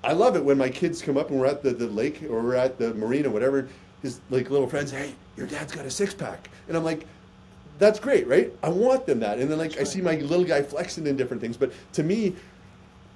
I love it when my kids come up and we're at the lake or we're at the marina, whatever. His like little friends, hey, your dad's got a six-pack, and I'm like, that's great, right? I want them that, and then like I see my little guy flexing in different things, but to me,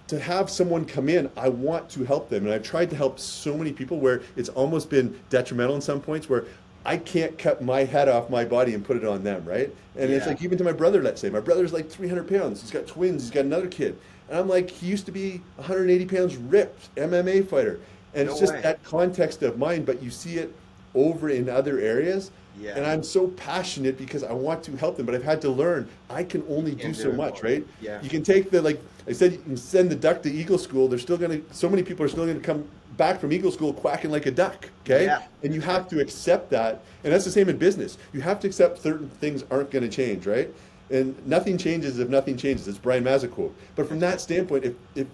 to have someone come in, I want to help them, and I've tried to help so many people where it's almost been detrimental in some points where I can't cut my head off my body and put it on them, right? And it's like even to my brother, let's say. My brother's like 300 pounds. He's got twins. He's got another kid. And I'm like, he used to be 180 pounds ripped, MMA fighter. And it's just that context of mind, but you see it over in other areas. Yeah. And I'm so passionate because I want to help them, but I've had to learn I can only do so much, right? Yeah. You can take like I said, you can send the duck to Eagle School. They're still so many people are still going to come back from Eagle School quacking like a duck, okay? Yeah. And you have to accept that. And that's the same in business. You have to accept certain things aren't going to change, right? And nothing changes if nothing changes. It's Brian Mazza quote. But from that standpoint, if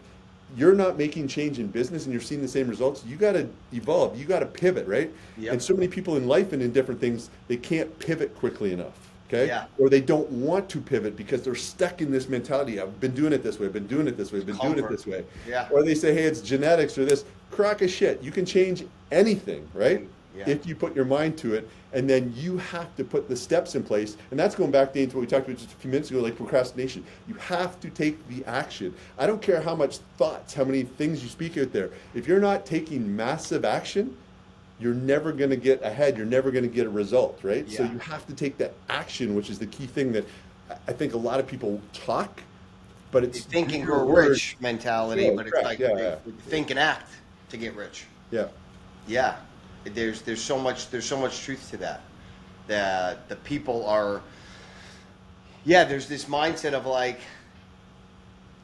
you're not making change in business and you're seeing the same results, you got to evolve. You got to pivot, right? Yep. And so many people in life and in different things, they can't pivot quickly enough, okay? Yeah. Or they don't want to pivot because they're stuck in this mentality. I've been doing it this way. I've been doing it this way. I've been doing it this way. Yeah. Or they say, hey, it's genetics or this. Crock of shit. You can change anything, right? Yeah. If you put your mind to it, and then you have to put the steps in place. And that's going back, Dane, to what we talked about just a few minutes ago, like procrastination. You have to take the action. I don't care how much thoughts, how many things you speak out there. If you're not taking massive action, you're never going to get ahead. You're never going to get a result, right? Yeah. So you have to take that action, which is the key thing that I think a lot of people talk, but it's thinking we're rich mentality, but it's like think and act to get rich. Yeah. Yeah. There's so much truth to that the people are there's this mindset of like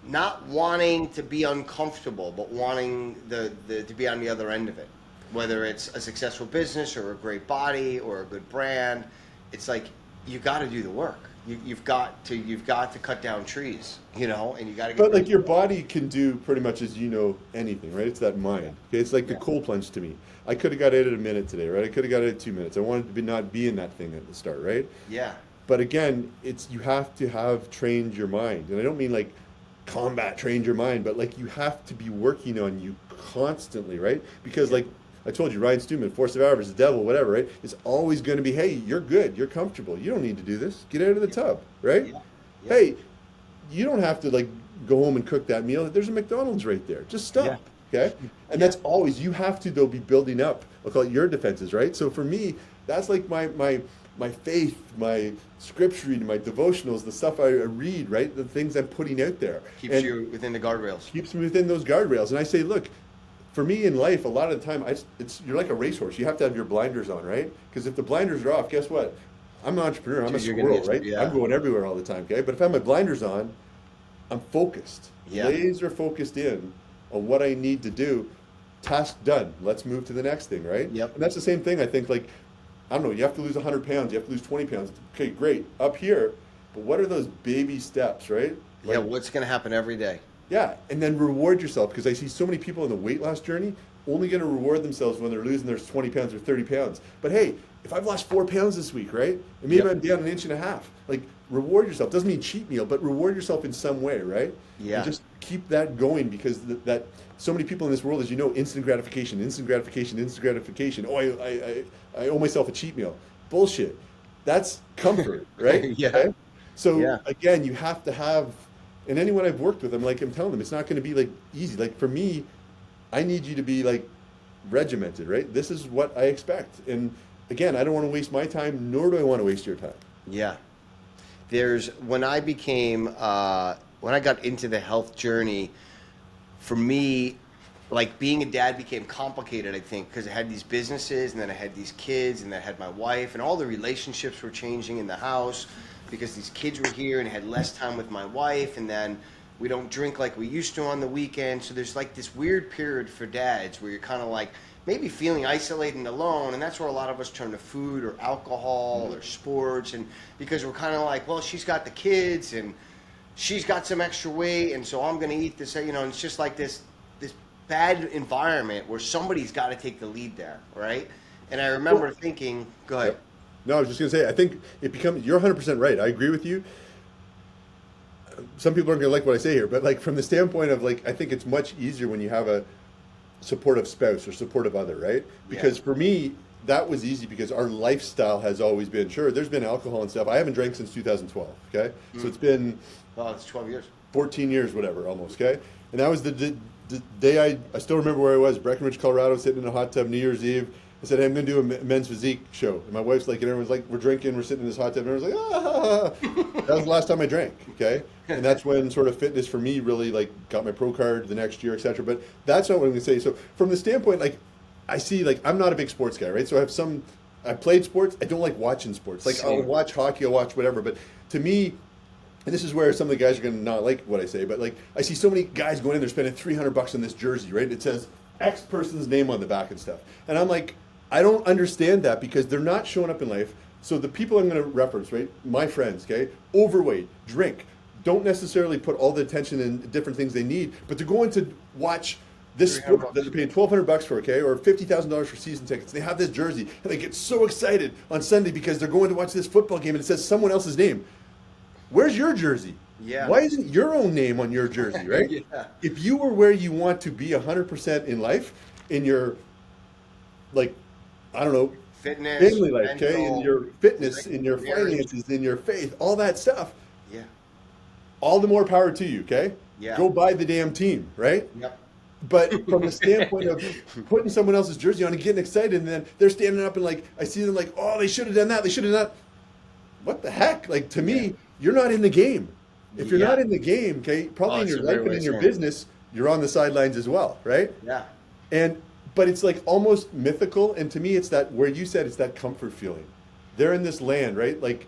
not wanting to be uncomfortable but wanting to be on the other end of it, whether it's a successful business or a great body or a good brand. It's like you got to do the work. You've got to cut down trees, and you got to. But like your body can do pretty much as anything, right? It's that mind. Okay, it's like the cold plunge to me. I could have got it at a minute today, right? I could have got it at 2 minutes. I wanted to not be in that thing at the start, right? Yeah. But again, you have to have trained your mind, and I don't mean like combat trained your mind, but like you have to be working on you constantly, right? Because like I told you, Ryan Stewman, force of avarice, the devil, whatever, right? It's always going to be, hey, you're good, you're comfortable, you don't need to do this. Get out of the tub, right? Yeah. Yeah. Hey, you don't have to like go home and cook that meal. There's a McDonald's right there. Just stop, okay? And that's always, you have to though be building up, I'll call it your defenses, right? So for me, that's like my faith, my scripture reading, my devotionals, the stuff I read, right? The things I'm putting out there. Keeps you within the guardrails. Keeps me within those guardrails. And I say, look, for me in life, a lot of the time, you're like a racehorse. You have to have your blinders on, right? Because if the blinders are off, guess what? I'm an entrepreneur. I'm a squirrel, right? Yeah. I'm going everywhere all the time, okay? But if I have my blinders on, I'm focused. Yeah. Laser focused in on what I need to do. task done. Let's move to the next thing, right? Yep. And that's the same thing. I think, like, I don't know, you have to lose 100 pounds, you have to lose 20 pounds. Okay, great, up here, but what are those baby steps, right? Yeah, Like, what's going to happen every day? yeah, and then reward yourself, because I see so many people in the weight loss journey only going to reward themselves when they're losing their 20 pounds or 30 pounds. But hey, if I've lost 4 pounds this week, right, and maybe Yep. I'm down 1.5 inches, like, reward yourself. Doesn't mean cheat meal, but reward yourself in some way, right? Yeah. And just keep that going, because that so many people in this world, as you know, instant gratification, instant gratification, instant gratification. Oh, I owe myself a cheat meal. Bullshit. That's comfort, right? Yeah. Okay? So Yeah. again, you have to have, and anyone I've worked with, I'm telling them, it's not going to be like easy. Like for me, I need you to be like regimented, right? This is what I expect. And again, I don't want to waste my time, nor do I want to waste your time. Yeah. When I became, when I got into the health journey, for me, like being a dad became complicated, I think, because I had these businesses and then I had these kids and then I had my wife, and all the relationships were changing in the house because these kids were here and I had less time with my wife, and then we don't drink like we used to on the weekend. So there's like this weird period for dads where you're kind of like maybe feeling isolated and alone, and that's where a lot of us turn to food or alcohol or sports, and because we're kind of like, well, she's got the kids and she's got some extra weight, and so I'm going to eat this, and it's just like this bad environment where somebody's got to take the lead there, right? And I remember thinking, go ahead. No, I was just going to say, I think it becomes, you're 100% right. I agree with you. Some people aren't going to like what I say here, but like from the standpoint of like, I think it's much easier when you have a supportive spouse or supportive other, right? Because for me, that was easy because our lifestyle has always been, sure, there's been alcohol and stuff. I haven't drank since 2012, okay? So it's been... Well, it's 12 years. 14 years, whatever, almost, okay? And that was the day I still remember where I was, Breckenridge, Colorado, sitting in a hot tub, New Year's Eve. I said, hey, I'm going to do a men's physique show. And my wife's like, and everyone's like, we're drinking, we're sitting in this hot tub, and everyone's like, ah. That was the last time I drank, okay? And that's when sort of fitness for me really like got my pro card the next year, etc. But that's not what I'm going to say. So from the standpoint, like, I see, like, I'm not a big sports guy, right? So I played sports. I don't like watching sports. Like, I'll watch hockey, I'll watch whatever. But to me, and this is where some of the guys are going to not like what I say, but like, I see so many guys going in there spending $300 on this jersey, right? It says X person's name on the back and stuff. And I'm like, I don't understand that because they're not showing up in life. So the people I'm going to reference, right? My friends, okay? Overweight, drink, don't necessarily put all the attention in different things they need, but they're going to watch this sport that they're paying $1,200 for, okay, or $50,000 for season tickets. They have this jersey and they get so excited on Sunday because they're going to watch this football game and it says someone else's name. Where's your jersey? Yeah. Why isn't your own name on your jersey, right? Yeah. If you were where you want to be 100% in life, in your, like, I don't know, Fitness, family life, okay, mental, in your fitness, in your marriage. finances, in your faith, all that stuff, Yeah. all the more power to you, okay? Yeah. Go buy the damn team, right? Yep. But from the standpoint of putting someone else's jersey on and getting excited, and then they're standing up and like, I see them like, oh, they should have done that, they should have done that. What the heck? Like, to me, you're not in the game. If you're not in the game, okay, probably in your life and in your business, you're on the sidelines as well, right? Yeah. But it's like almost mythical, and to me, it's that where you said it's that comfort feeling. They're in this land, right? Like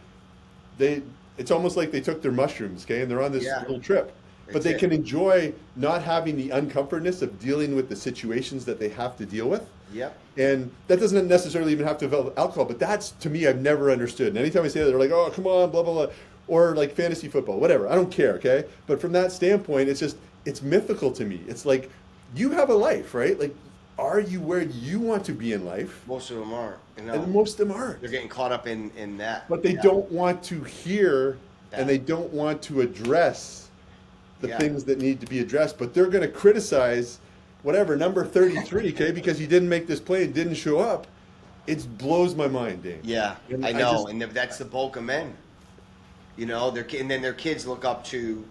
it's almost like they took their mushrooms, okay, and they're on this little trip. But they can enjoy not having the uncomfortness of dealing with the situations that they have to deal with. Yep. And that doesn't necessarily even have to involve alcohol, but that's, to me, I've never understood. And anytime I say that, they're like, oh, come on, blah, blah, blah. Or like fantasy football, whatever. I don't care, okay? But from that standpoint, it's mythical to me. It's like, you have a life, right? Like, are you where you want to be in life? Most of them are. And most of them aren't. They're getting caught up in that. But they don't want to hear and they don't want to address the things that need to be addressed. But they're going to criticize whatever, number 33, okay, because he didn't make this play and didn't show up. It blows my mind, Dave. Yeah, And I know. And that's the bulk of men. And then their kids look up to,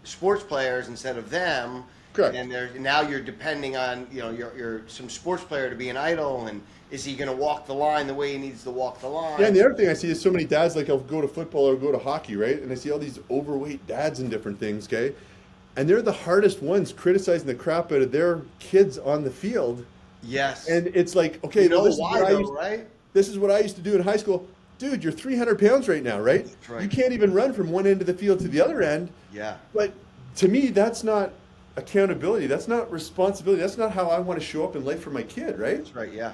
sports players instead of them. Correct. And now you're depending on, you're some sports player to be an idol, and is he going to walk the line the way he needs to walk the line? Yeah, and the other thing I see is so many dads, like, I'll go to football or go to hockey, right? And I see all these overweight dads and different things, okay? And they're the hardest ones criticizing the crap out of their kids on the field. Yes. And it's like, okay, right? This is what I used to do in high school. Dude, you're 300 pounds right now, right? That's right. You can't even run from one end of the field to the other end. Yeah. But to me, that's not accountability. That's not responsibility. That's not how I want to show up in life for my kid, right? That's right. Yeah.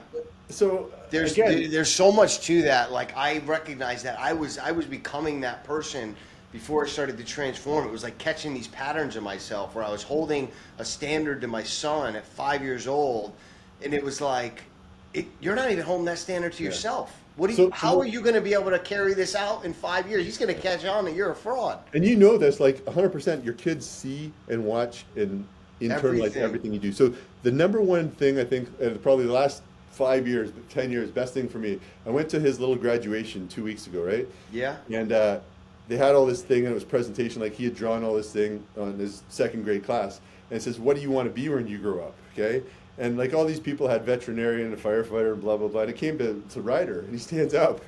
So There's so much to that. Like I recognize that I was becoming that person before I started to transform. It was like catching these patterns in myself where I was holding a standard to my son at 5 years old, and it was like, you're not even holding that standard to yourself. What do you? How are you going to be able to carry this out in 5 years? He's going to catch on that you're a fraud. And you know this, like 100%. Your kids see and watch and internalize everything you do. So the number one thing I think, and probably the last 5 years, 10 years, best thing for me, I went to his little graduation 2 weeks ago, right? Yeah. And they had all this thing, and it was presentation, like he had drawn all this thing on his second grade class. And it says, what do you want to be when you grow up, okay? And like all these people had veterinarian, a firefighter, and blah, blah, blah. And it came to Ryder, and he stands up,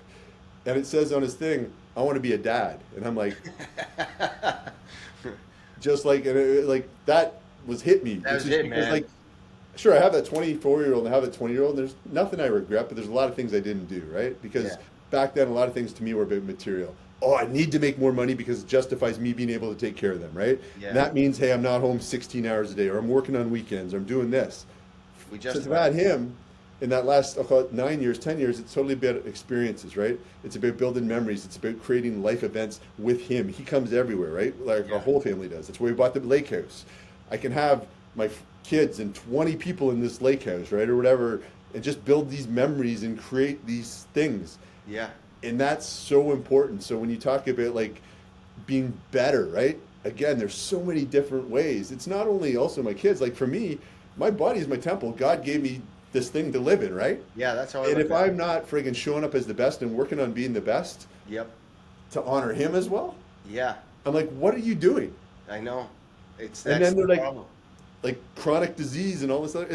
and it says on his thing, I want to be a dad. And I'm like, just like, and like that was hit me. That was it, man. Like, sure, I have that 24-year-old and I have that 20-year-old, and there's nothing I regret, but there's a lot of things I didn't do, right? Because back then, a lot of things to me were a bit material. Oh, I need to make more money because it justifies me being able to take care of them, right? Yeah. And that means, hey, I'm not home 16 hours a day, or I'm working on weekends, or I'm doing this. Since I've had him, in that last, I'll call it 9 years, 10 years, it's totally about experiences, right? It's about building memories. It's about creating life events with him. He comes everywhere, right? Like our whole family does. That's where we bought the lake house. I can have my kids and 20 people in this lake house, right, or whatever, and just build these memories and create these things. Yeah. And that's so important. So when you talk about like being better, right? Again, there's so many different ways. It's not only also my kids. Like for me, my body is my temple. God gave me this thing to live in, right? Yeah, that's how I And if I'm not friggin' showing up as the best and working on being the best, to honor him as well, I'm like, what are you doing? I know. It's and then they're like chronic disease and all this stuff.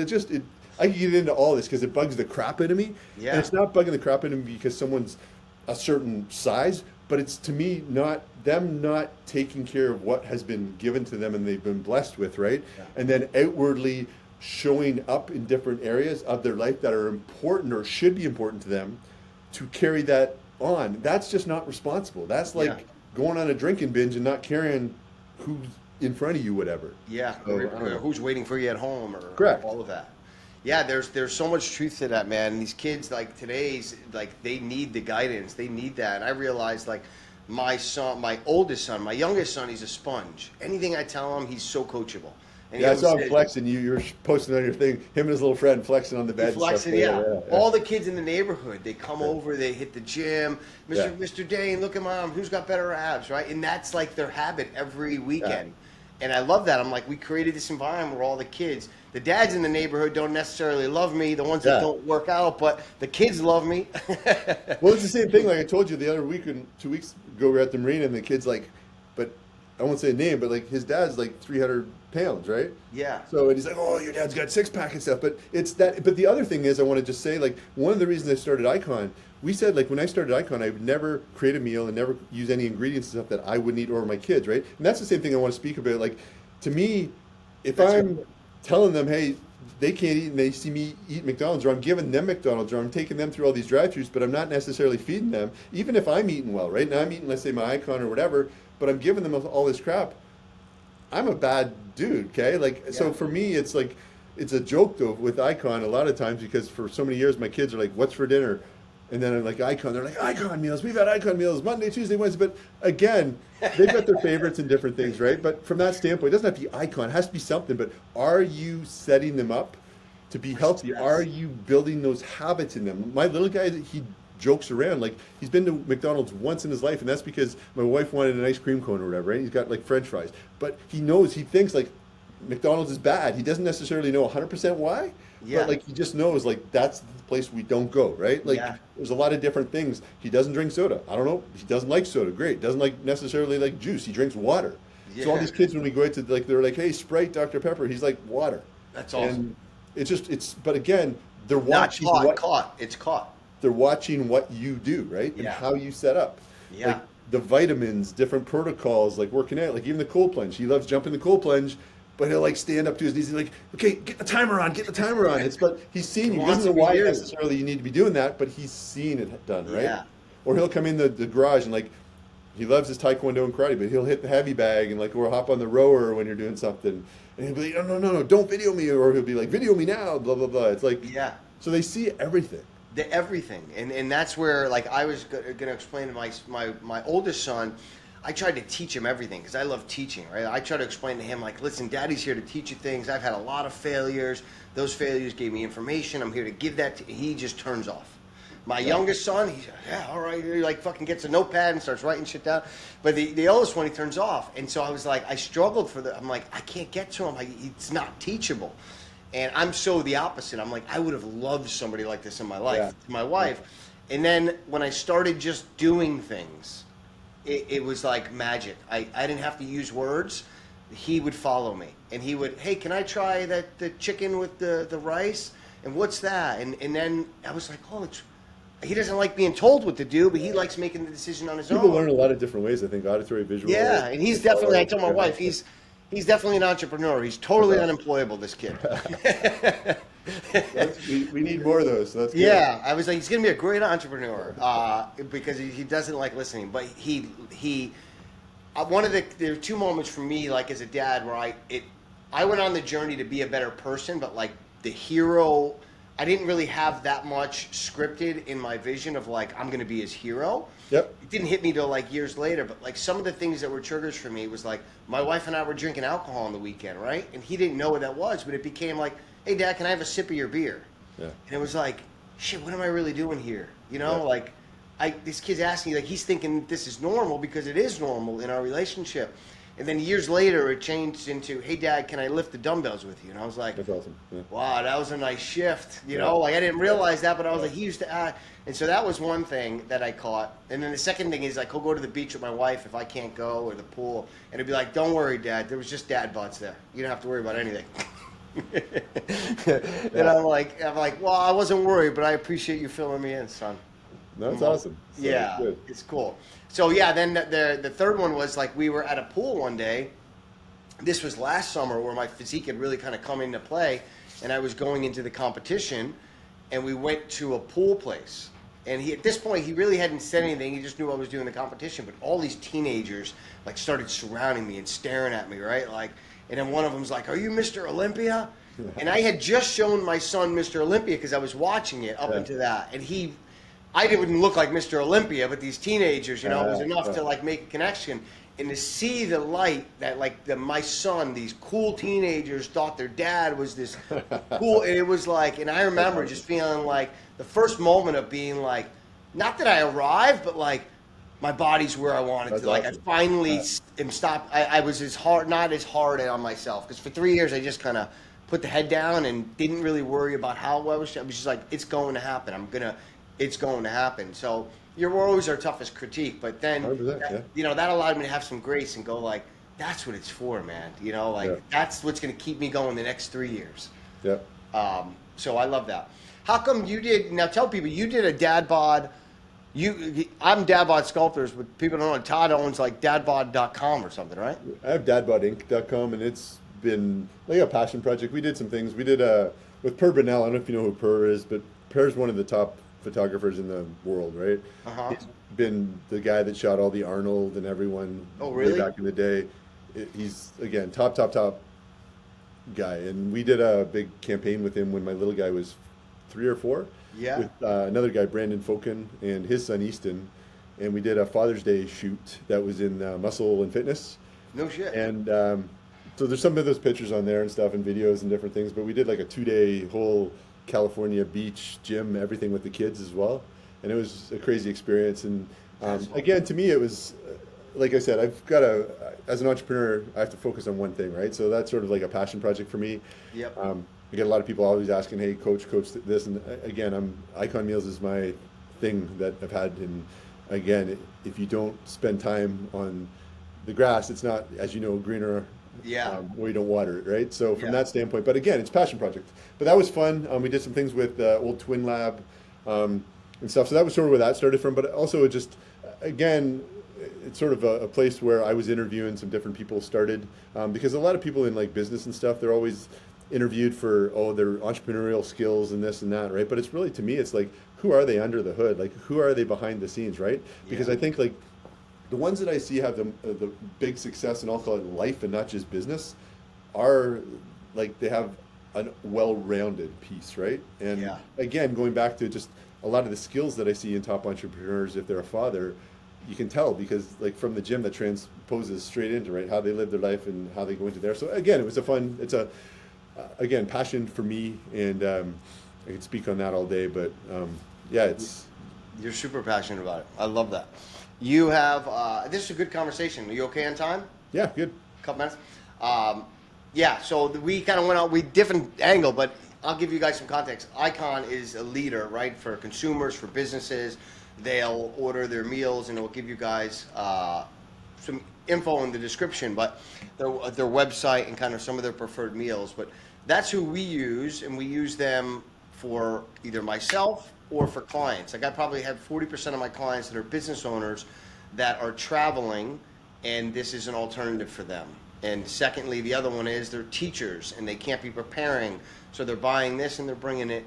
I can get into all this because it bugs the crap out of me. Yeah. And it's not bugging the crap out of me because someone's a certain size, but it's to me not taking care of what has been given to them and they've been blessed with, right? Yeah. And then outwardly showing up in different areas of their life that are important or should be important to them to carry that on. That's just not responsible. That's like going on a drinking binge and not caring who's in front of you, whatever. Yeah, so, or who's waiting for you at home, or all of that. Yeah, there's so much truth to that, man. And these kids, like today's, like they need the guidance. They need that. And I realized, like my son, my oldest son, my youngest son, he's a sponge. Anything I tell him, he's so coachable. And I saw him flexing. You're posting on your thing. Him and his little friend flexing on the bed. Flexing, All the kids in the neighborhood, they come over, they hit the gym. Mr. Dane, look at Mom. Who's got better abs, right? And that's like their habit every weekend. And I love that. I'm like, we created this environment where all the kids, the dads in the neighborhood don't necessarily love me, the ones that don't work out, but the kids love me. Well, it's the same thing. Like I told you the other week, 2 weeks ago, we were at the marina, and the kid's like, but I won't say a name, but like his dad's like 300 pounds, right? Yeah. So and he's like, oh, your dad's got six-pack and stuff. But it's that. But the other thing is, I want to just say, like, one of the reasons I started 𝐬𝐃𝐄𝐑, we said, like, when I started 𝐬𝐃𝐄𝐑, I would never create a meal and never use any ingredients and stuff that I wouldn't eat or my kids, right? And that's the same thing I want to speak about. Like, to me, if I'm telling them, hey, they can't eat and they see me eat McDonald's, or I'm giving them McDonald's, or I'm taking them through all these drive-thrus, but I'm not necessarily feeding them, even if I'm eating well, right? Now I'm eating, let's say, my 𝐬𝐃𝐑 or whatever, but I'm giving them all this crap. I'm a bad dude, okay? Like, so for me, it's like, it's a joke though with 𝐬𝐃𝐄𝐑 a lot of times, because for so many years my kids are like, what's for dinner? And then I'm like, 𝐬𝐃𝐄𝐑, they're like, 𝐬𝐃𝐃 meals, we've had 𝐬𝐃𝐃 meals Monday, Tuesday, Wednesday. But again, they've got their favorites and different things, right? But from that standpoint, it doesn't have to be 𝐬𝐃𝐃, it has to be something. But are you setting them up to be healthy? Are you building those habits in them? My little guy, he jokes around, like he's been to McDonald's once in his life, and that's because my wife wanted an ice cream cone or whatever, right? He's got like French fries, but he knows, he thinks like McDonald's is bad. He doesn't necessarily know 100% why, but like he just knows like that's the place we don't go, right? Like there's a lot of different things. He doesn't drink soda. I don't know. He doesn't like soda. Great. Doesn't like necessarily like juice. He drinks water. So all these kids, when we go out to, like, they're like, hey, Sprite, Dr. Pepper. He's like, water. That's awesome. And it's but again, they're watching It's caught. They're watching what you do, right? And how you set up. Yeah. Like the vitamins, different protocols, like working out, like even the cold plunge. He loves jumping the cold plunge, but he'll like stand up to his knees and like, okay, get the timer on. It's, but he's seen you. He doesn't know why necessarily you need to be doing that, but he's seen it done, right? Yeah. Or he'll come in the garage and like, he loves his taekwondo and karate, but he'll hit the heavy bag and like, or hop on the rower when you're doing something, and he'll be like, no, don't video me, or he'll be like, video me now, blah blah blah. It's like, Yeah. so they see everything. Everything, and that's where, like, I was going to explain to my oldest son. I tried to teach him everything because I love teaching, right? I try to explain to him, like, listen, Daddy's here to teach you things. I've had a lot of failures. Those failures gave me information. I'm here to give that to. He just turns off. My youngest son, he's like, yeah, all right. He like fucking gets a notepad and starts writing shit down. But the oldest one, he turns off. And so I was like, I struggled I'm like, I can't get to him. It's not teachable. And I'm so the opposite. I'm like, I would have loved somebody like this in my life, my wife. And then when I started just doing things, it was like magic. I didn't have to use words. He would follow me. And he would, hey, can I try the chicken with the rice? And what's that? And then I was like, oh, he doesn't like being told what to do, but he likes making the decision on his own. People learn a lot of different ways, I think, auditory, visual. Yeah, and he's definitely, I told my wife, he's definitely an entrepreneur. He's totally unemployable, this kid. We need more of those. So that's good. Yeah, I was like, he's going to be a great entrepreneur because he doesn't like listening. But there were two moments for me, like as a dad, where I went on the journey to be a better person, but like the hero, I didn't really have that much scripted in my vision of like, I'm going to be his hero. Yep. It didn't hit me till like years later, but like some of the things that were triggers for me was like, my wife and I were drinking alcohol on the weekend, right? And he didn't know what that was, but it became like, hey, Dad, can I have a sip of your beer? Yeah. And it was like, shit, what am I really doing here? You know, like, this kid's asking, like, he's thinking this is normal because it is normal in our relationship. And then years later, it changed into, hey, Dad, can I lift the dumbbells with you? And I was like, That's awesome. Yeah. wow, that was a nice shift. You know, like, I didn't realize that, but I was like, he used to act. And so that was one thing that I caught. And then the second thing is, like, he'll go to the beach with my wife if I can't go, or the pool. And he'll be like, don't worry, Dad, there was just dad bods there. You don't have to worry about anything. And I'm like, well, I wasn't worried, but I appreciate you filling me in, son. That's awesome. So Yeah, good. it's cool. So yeah, then the third one was like we were at a pool one day. This was last summer where my physique had really kind of come into play, and I was going into the competition, and we went to a pool place. And at this point, he really hadn't said anything. He just knew I was doing the competition. But all these teenagers like started surrounding me and staring at me, right? Like, and then one of them's like, "Are you Mr. Olympia?" And I had just shown my son Mr. Olympia because I was watching it up into that, and I didn't look like Mr. Olympia, but these teenagers, you know, it was enough to like make a connection. And to see the light that my son, these cool teenagers thought their dad was this cool, and it was like, and I remember just feeling like the first moment of being like, not that I arrived, but like my body's where I wanted to. Like I finally am stopped. I was not as hard on myself, because for 3 years I just kind of put the head down and didn't really worry about how I was just like, it's going to happen. It's going to happen. So you're always our toughest critique, but then you know, that allowed me to have some grace and go like, that's what it's for, man. You know, like that's what's going to keep me going the next 3 years. Yep. So I love that. How come you did? Now tell people you did a dad bod. I'm dadbodsculptors, but people don't know. Todd owns like dadbod.com or something, right? I have dadbodinc.com, and it's been like a passion project. We did some things. We did with Per Burnell. I don't know if you know who Per is, but Per's one of the top photographers in the world, right? He's been the guy that shot all the Arnold and everyone way back in the day. He's, again, top guy. And we did a big campaign with him when my little guy was 3 or 4. Yeah. With another guy, Brandon Foken, and his son, Easton. And we did a Father's Day shoot that was in Muscle and Fitness. No shit. And so there's some of those pictures on there and stuff and videos and different things. But we did like a 2-day whole California beach, gym, everything with the kids as well, and it was a crazy experience. And again, to me, it was like I said, as an entrepreneur, I have to focus on one thing, right? So that's sort of like a passion project for me. Yep. I get a lot of people always asking, "Hey, coach this," and again, icon meals is my thing that I've had. And again, if you don't spend time on the grass, it's not, as you know, greener. Where you don't water it, right? So from that standpoint, but again, it's a passion project. But that was fun. We did some things with Old Twin Lab and stuff. So that was sort of where that started from. But also, it just, again, it's sort of a place where I was interviewing some different people started, because a lot of people in like business and stuff, they're always interviewed for their entrepreneurial skills and this and that, right? But it's really, to me, it's like, who are they under the hood? Like, who are they behind the scenes, right? Because I think like the ones that I see have the big success, and I'll call it life and not just business, are like they have a well-rounded piece, right? And Yeah. again, going back to just a lot of the skills that I see in top entrepreneurs, if they're a father, you can tell because like from the gym that transposes straight into right how they live their life and how they go into there. So again, it's a again passion for me, and I could speak on that all day, but yeah, it's. You're super passionate about it. I love that. You have, this is a good conversation. Are you okay on time? Yeah, good. Couple minutes? Yeah, so we kind of went out, different angle, but I'll give you guys some context. 𝐖𝐀 is a leader, right, for consumers, for businesses. They'll order their meals, and it will give you guys some info in the description, but their website and kind of some of their preferred meals. But that's who we use, and we use them for either myself or for clients. Like I probably have 40% of my clients that are business owners that are traveling, and this is an alternative for them. And secondly, the other one is they're teachers and they can't be preparing, so they're buying this and they're bringing it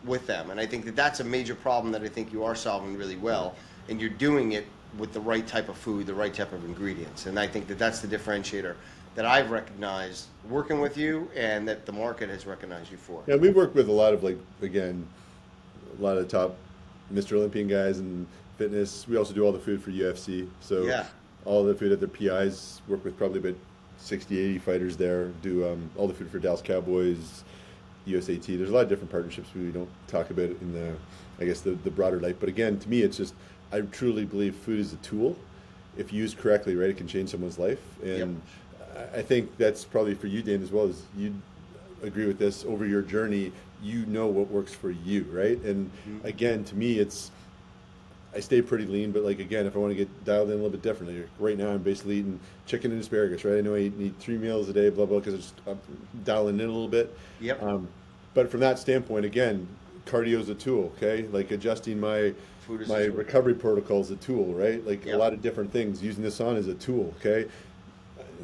with them. And I think that that's a major problem that I think you are solving really well, and you're doing it with the right type of food, the right type of ingredients. And I think that that's the differentiator that I've recognized working with you, and that the market has recognized you for. Yeah, we work with a lot of, like, again, a lot of the top Mr. Olympian guys in fitness. We also do all the food for UFC. So Yeah. all the food at their PIs, work with probably about 60, 80 fighters there, do all the food for Dallas Cowboys, USAT. There's a lot of different partnerships we don't talk about in the, I guess, the broader light. But again, to me, it's just, I truly believe food is a tool. If used correctly, right, it can change someone's life. And I think that's probably for you, Dan, as well, as you agree with this over your journey, you know what works for you, right? And again, to me, it's, I stay pretty lean, but like, again, if I want to get dialed in a little bit differently, like right now I'm basically eating chicken and asparagus, right? I know I need 3 meals a day, blah, blah, because I'm dialing in a little bit. Yep. But from that standpoint, again, cardio is a tool, okay? Like adjusting my Food is my a tool. recovery protocol is a tool, right? Like Yep. a lot of different things. Using this on is a tool, okay?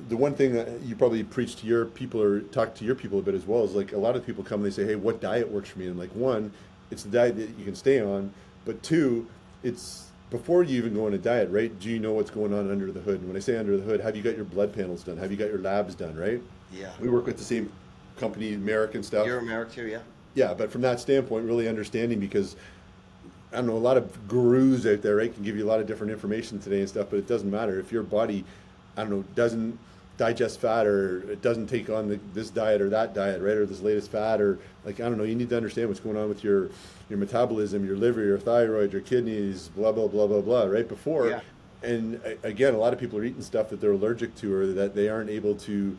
The one thing that you probably preach to your people or talk to your people a bit as well is like a lot of people come and they say, hey, what diet works for me? And I'm like, one, it's the diet that you can stay on, but two, it's before you even go on a diet, right? Do you know what's going on under the hood? And when I say under the hood, have you got your blood panels done? Have you got your labs done, right? Yeah. We work with the same company, American stuff. You're American too, yeah? Yeah, but from that standpoint, really understanding, because I don't know, a lot of gurus out there, right, can give you a lot of different information today and stuff, but it doesn't matter if your body, I don't know, doesn't digest fat, or it doesn't take on this diet or that diet, right, or this latest fat, or like, I don't know, you need to understand what's going on with your metabolism, your liver, your thyroid, your kidneys, blah, blah, blah, blah, blah, right, before. Yeah. And again, a lot of people are eating stuff that they're allergic to, or that they aren't able to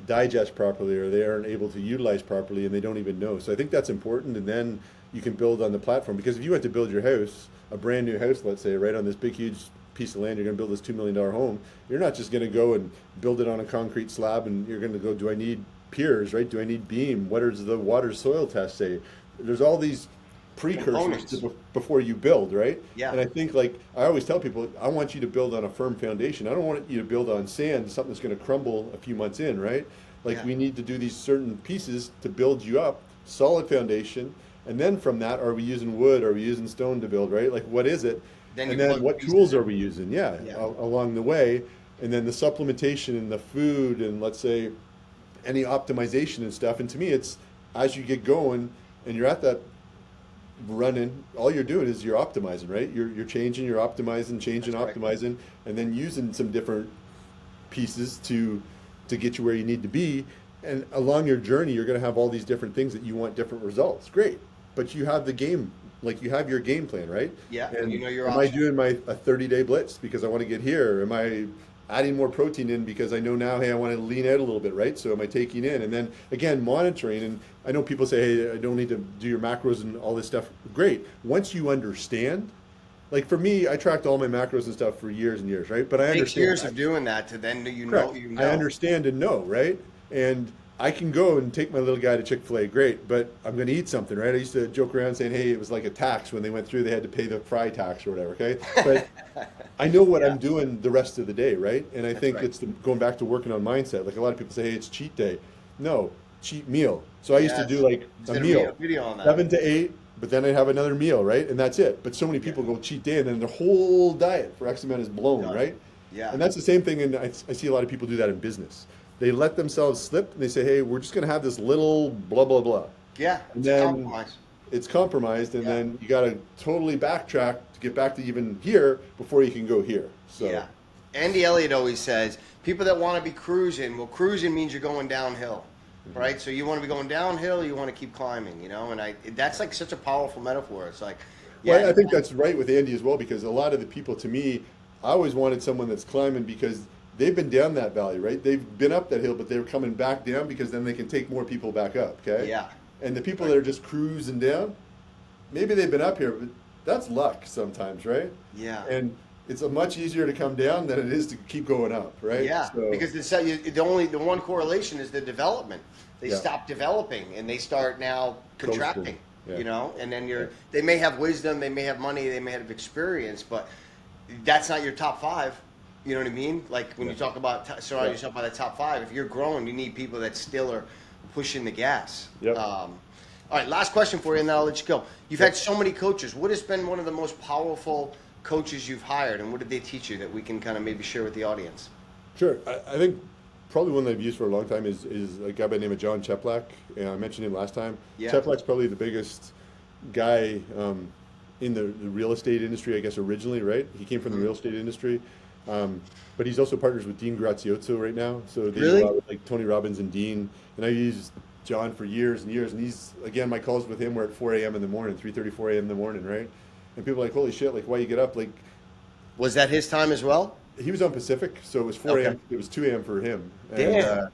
digest properly, or they aren't able to utilize properly, and they don't even know. So I think that's important, and then you can build on the platform. Because if you went to build your house, a brand new house, let's say, right, on this big, huge piece of land, you're going to build this $2 million home, you're not just going to go and build it on a concrete slab, and you're going to go, do I need piers, right? Do I need beam? What does the water soil test say? There's all these precursors before you build, right? Yeah. And I think, like, I always tell people, I want you to build on a firm foundation. I don't want you to build on sand, something that's going to crumble a few months in, right? Like, Yeah. we need to do these certain pieces to build you up, solid foundation. And then from that, are we using wood? Are we using stone to build, right? Like, what is it? Then And you then plug what pieces tools in. are we using? Yeah, Yeah. along the way. And then the supplementation and the food, and let's say any optimization and stuff. And to me, it's as you get going and you're at that running, all you're doing is you're optimizing, right? You're changing, you're optimizing, changing, That's right. optimizing, and then using some different pieces to get you where you need to be. And along your journey, you're going to have all these different things that you want different results. Great, but you have the game, like you have your game plan, right? Yeah, And you know your am I options. doing a 30-day blitz because I want to get here? Am I adding more protein in because I know now, hey, I want to lean out a little bit, right? So am I taking in? And then again, monitoring. And I know people say, hey, I don't need to do your macros and all this stuff. Great. Once you understand, like for me, I tracked all my macros and stuff for years and years, right? But I Takes understand. years of doing that to then Correct. you know. I understand and know, right? And I can go and take my little guy to Chick-fil-A, great, but I'm going to eat something, right? I used to joke around saying, hey, it was like a tax when they went through, they had to pay the fry tax or whatever, okay? But I know what I'm doing the rest of the day, right? And I think right. it's going back to working on mindset. Like a lot of people say, hey, it's cheat day. No, cheat meal. So I used to Yes. do like Just a did meal, video on that. 7 to 8, but then I have another meal, right? And that's it. But so many people go cheat day and then their whole diet for X amount is blown, right? Yeah. And that's the same thing, and I see a lot of people do that in business. They let themselves slip and they say, hey, we're just going to have this little blah, blah, blah. Yeah, And it's a then compromise. it's compromised, and Yeah. then you got to totally backtrack to get back to even here before you can go here. So Yeah. Andy Elliott always says, people that want to be cruising, well, cruising means you're going downhill, right? So you want to be going downhill, you want to keep climbing, you know? And that's like such a powerful metaphor. It's like, yeah. Well, I think that's right with Andy as well, because a lot of the people, to me, I always wanted someone that's climbing because they've been down that valley, right? They've been up that hill, but they're coming back down because then they can take more people back up, okay? Yeah. And the people that are just cruising down, maybe they've been up here, but that's luck sometimes, right? Yeah. And it's a much easier to come down than it is to keep going up, right? Yeah, So, because the one correlation is the development. They Yeah. stop developing and they start now contracting. Yeah. You know, and then they may have wisdom, they may have money, they may have experience, but that's not your top five. You know what I mean? Like when you talk about surrounding yourself by the top five, if you're growing, you need people that still are pushing the gas. Yep. All right, last question for you, and then I'll let you go. You've had so many coaches. What has been one of the most powerful coaches you've hired, and what did they teach you that we can kind of maybe share with the audience? Sure. I think probably one that I've used for a long time is a guy by the name of John 𝐬𝐓𝐇𝐄𝐑. And I mentioned him last time. Yeah. 𝐬𝐬𝐇𝐄𝐑's probably the biggest guy in the real estate industry, I guess, originally, right? He came from the real estate industry. But he's also partners with Dean Grazioso right now. So they Really? do a lot with like Tony Robbins and Dean. And I used John for years and years. And he's, again, my calls with him were at 4 a.m. in the morning, 3:30, 4 a.m. in the morning, right? And people are like, holy shit, like, why you get up? Like, Was that his time as well? he was on Pacific, so it was 4 a.m. Okay. It was 2 a.m. for him. And, Damn.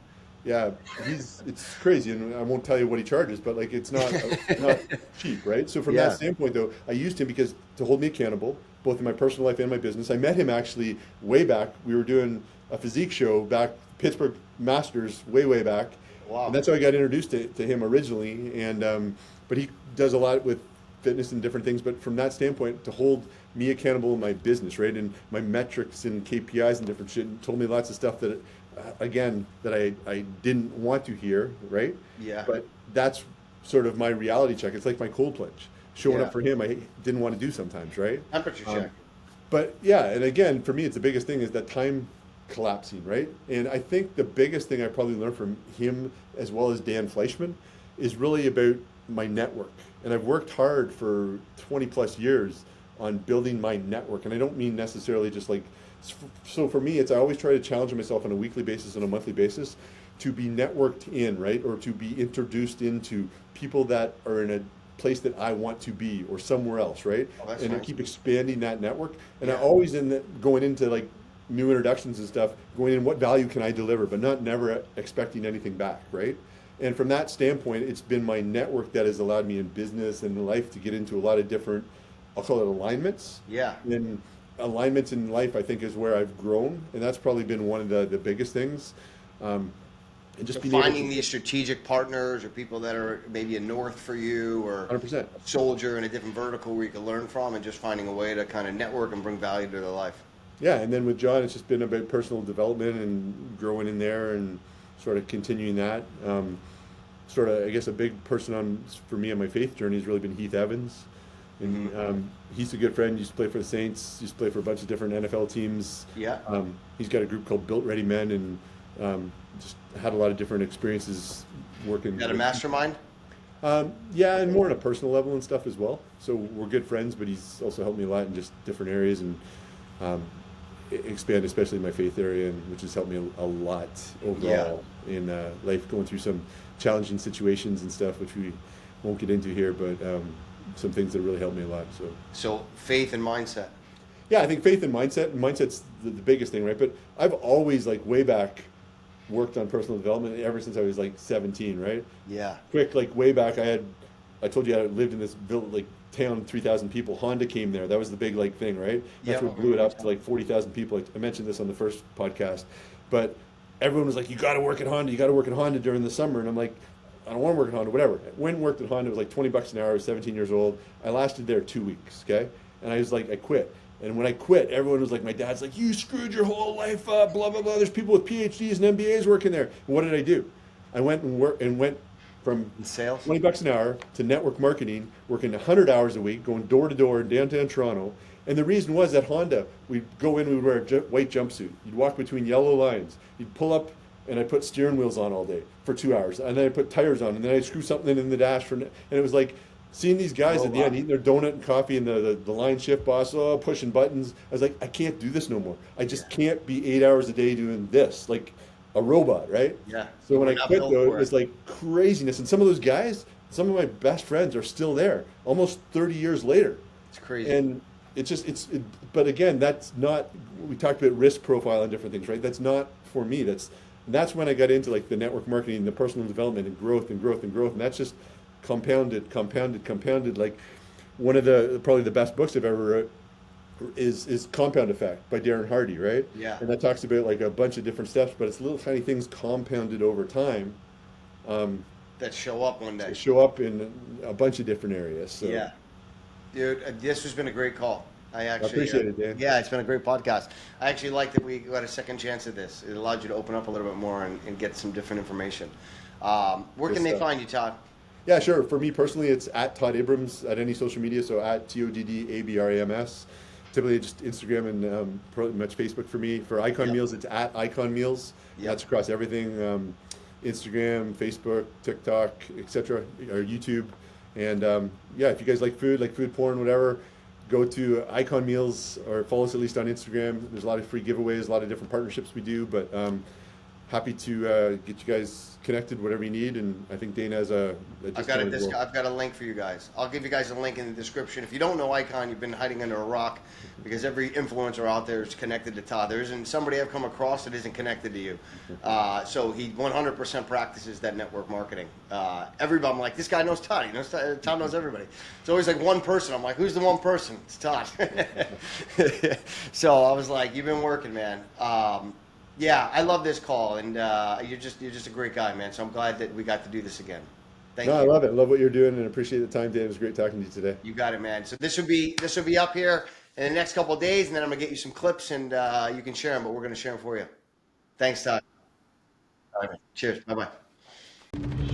yeah, it's crazy, and I won't tell you what he charges, but like it's not not cheap, right? So from Yeah. that standpoint, though, I used him because to hold me accountable, both in my personal life and my business. I met him actually way back. We were doing a physique show back Pittsburgh Masters way back, Wow. and that's how I got introduced to him originally. And but he does a lot with fitness and different things. But from that standpoint, to hold me accountable in my business, right, and my metrics and KPIs and different shit, and told me lots of stuff that, again, that I didn't want to hear, right? Yeah. But that's sort of my reality check. It's like my cold plunge. Showing Yeah. up for him, I didn't want to do sometimes, right? Temperature check. But yeah, and again, for me, it's the biggest thing is that time collapsing, right? And I think the biggest thing I probably learned from him, as well as Dan Fleischman, is really about my network. And I've worked hard for 20 plus years on building my network. And I don't mean necessarily just like, so for me, it's I always try to challenge myself on a weekly basis and a monthly basis to be networked in, right? Or to be introduced into people that are in a place that I want to be or somewhere else, right? Oh, that's and I nice. keep expanding that network. And I Yeah. always going into like new introductions and stuff, going in what value can I deliver, but not never expecting anything back, right? And from that standpoint, it's been my network that has allowed me in business and in life to get into a lot of different, I'll call it alignments. Yeah. And alignments in life, I think, is where I've grown, and that's probably been one of the biggest things. And just So being able finding to, these strategic partners or people that are maybe a north for you or 100%. soldier in a different vertical where you can learn from, and just finding a way to kind of network and bring value to their life. Yeah, and then with John, it's just been about personal development and growing in there and sort of continuing that. Sort of, I guess, a big person for me on my faith journey has really been Heath Evans. And he's a good friend. Used to play for the Saints. Used to play for a bunch of different NFL teams. Yeah. He's got a group called Built Ready Men, and just had a lot of different experiences working. Got a mastermind? Yeah, and more on a personal level and stuff as well. So we're good friends, but he's also helped me a lot in just different areas and expand, especially in my faith area, and which has helped me a lot overall in life, going through some challenging situations and stuff, which we won't get into here, but some things that really helped me a lot. So faith and mindset. Yeah, I think faith and mindset's the biggest thing, right? But I've always, like, way back worked on personal development ever since I was like 17, right? Yeah. Quick, like way back, I told you I lived in this like town, 3,000 people. Honda came there. That was the big like thing, right? That's Yeah. what blew it up to like 40,000 people. I mentioned this on the first podcast, but everyone was like, "You got to work at Honda. You got to work at Honda during the summer." And I'm like, "I don't want to work at Honda. Whatever." Went and worked at Honda. It was like $20 an hour. I was 17 years old. I lasted there 2 weeks. Okay, and I was like, I quit. And when I quit, everyone was like, my dad's like, "You screwed your whole life up, blah, blah, blah. There's people with PhDs and MBAs working there." And what did I do? I went and went from In sales? $20 an hour to network marketing, working 100 hours a week, going door to door in downtown Toronto. And the reason was at Honda, we'd go in, we'd wear a white jumpsuit. You'd walk between yellow lines. You'd pull up, and I'd put steering wheels on all day for 2 hours. And then I'd put tires on, and then I'd screw something in the dash. And it was like seeing these guys at the end eating their donut and coffee, and the line shift boss, pushing buttons. I was like, I can't do this no more. I just can't be 8 hours a day doing this, like a robot, right? Yeah. So when I quit, though, it was like craziness. And some of those guys, some of my best friends are still there, almost 30 years later. It's crazy. And but again, that's not, we talked about risk profile and different things, right? That's not for me. That's when I got into like the network marketing, the personal development, and growth and growth and growth. And that's just compounded. Like one of probably the best books I've ever wrote is Compound Effect by Darren Hardy, right? Yeah. And that talks about like a bunch of different steps, but it's little tiny things compounded over time. That show up one day. Show up in a bunch of different areas. So. Yeah. Dude, this has been a great call. I appreciate it, Dan. Yeah, it's been a great podcast. I actually like that we got a second chance at this. It allowed you to open up a little bit more and get some different information. Where can they find you, Todd? Yeah, sure. For me personally, it's at Todd Abrams at any social media. So at TODDABRAMS. Typically just Instagram and pretty much Facebook for me. For Icon Meals, it's at Icon Meals. That's across everything. Instagram, Facebook, TikTok, etc., or YouTube. And if you guys like food porn, whatever, go to Icon Meals or follow us at least on Instagram. There's a lot of free giveaways, a lot of different partnerships we do, but happy to get you guys connected, whatever you need. And I think Dana has a I've got a link for you guys. I'll give you guys a link in the description. If you don't know Icon, you've been hiding under a rock, because every influencer out there is connected to Todd. There isn't somebody I've come across that isn't connected to you. So he 100% practices that network marketing. Everybody, I'm like, this guy knows Todd. Todd knows everybody. It's always like one person. I'm like, who's the one person? It's Todd. So I was like, you've been working, man. Yeah, I love this call, and you're just a great guy, man. So I'm glad that we got to do this again. Thank you. I love it. Love what you're doing, and appreciate the time, Dan. It was great talking to you today. You got it, man. So this will be up here in the next couple of days, and then I'm gonna get you some clips, and you can share them. But we're gonna share them for you. Thanks, Todd. All right, man. Cheers. Bye bye.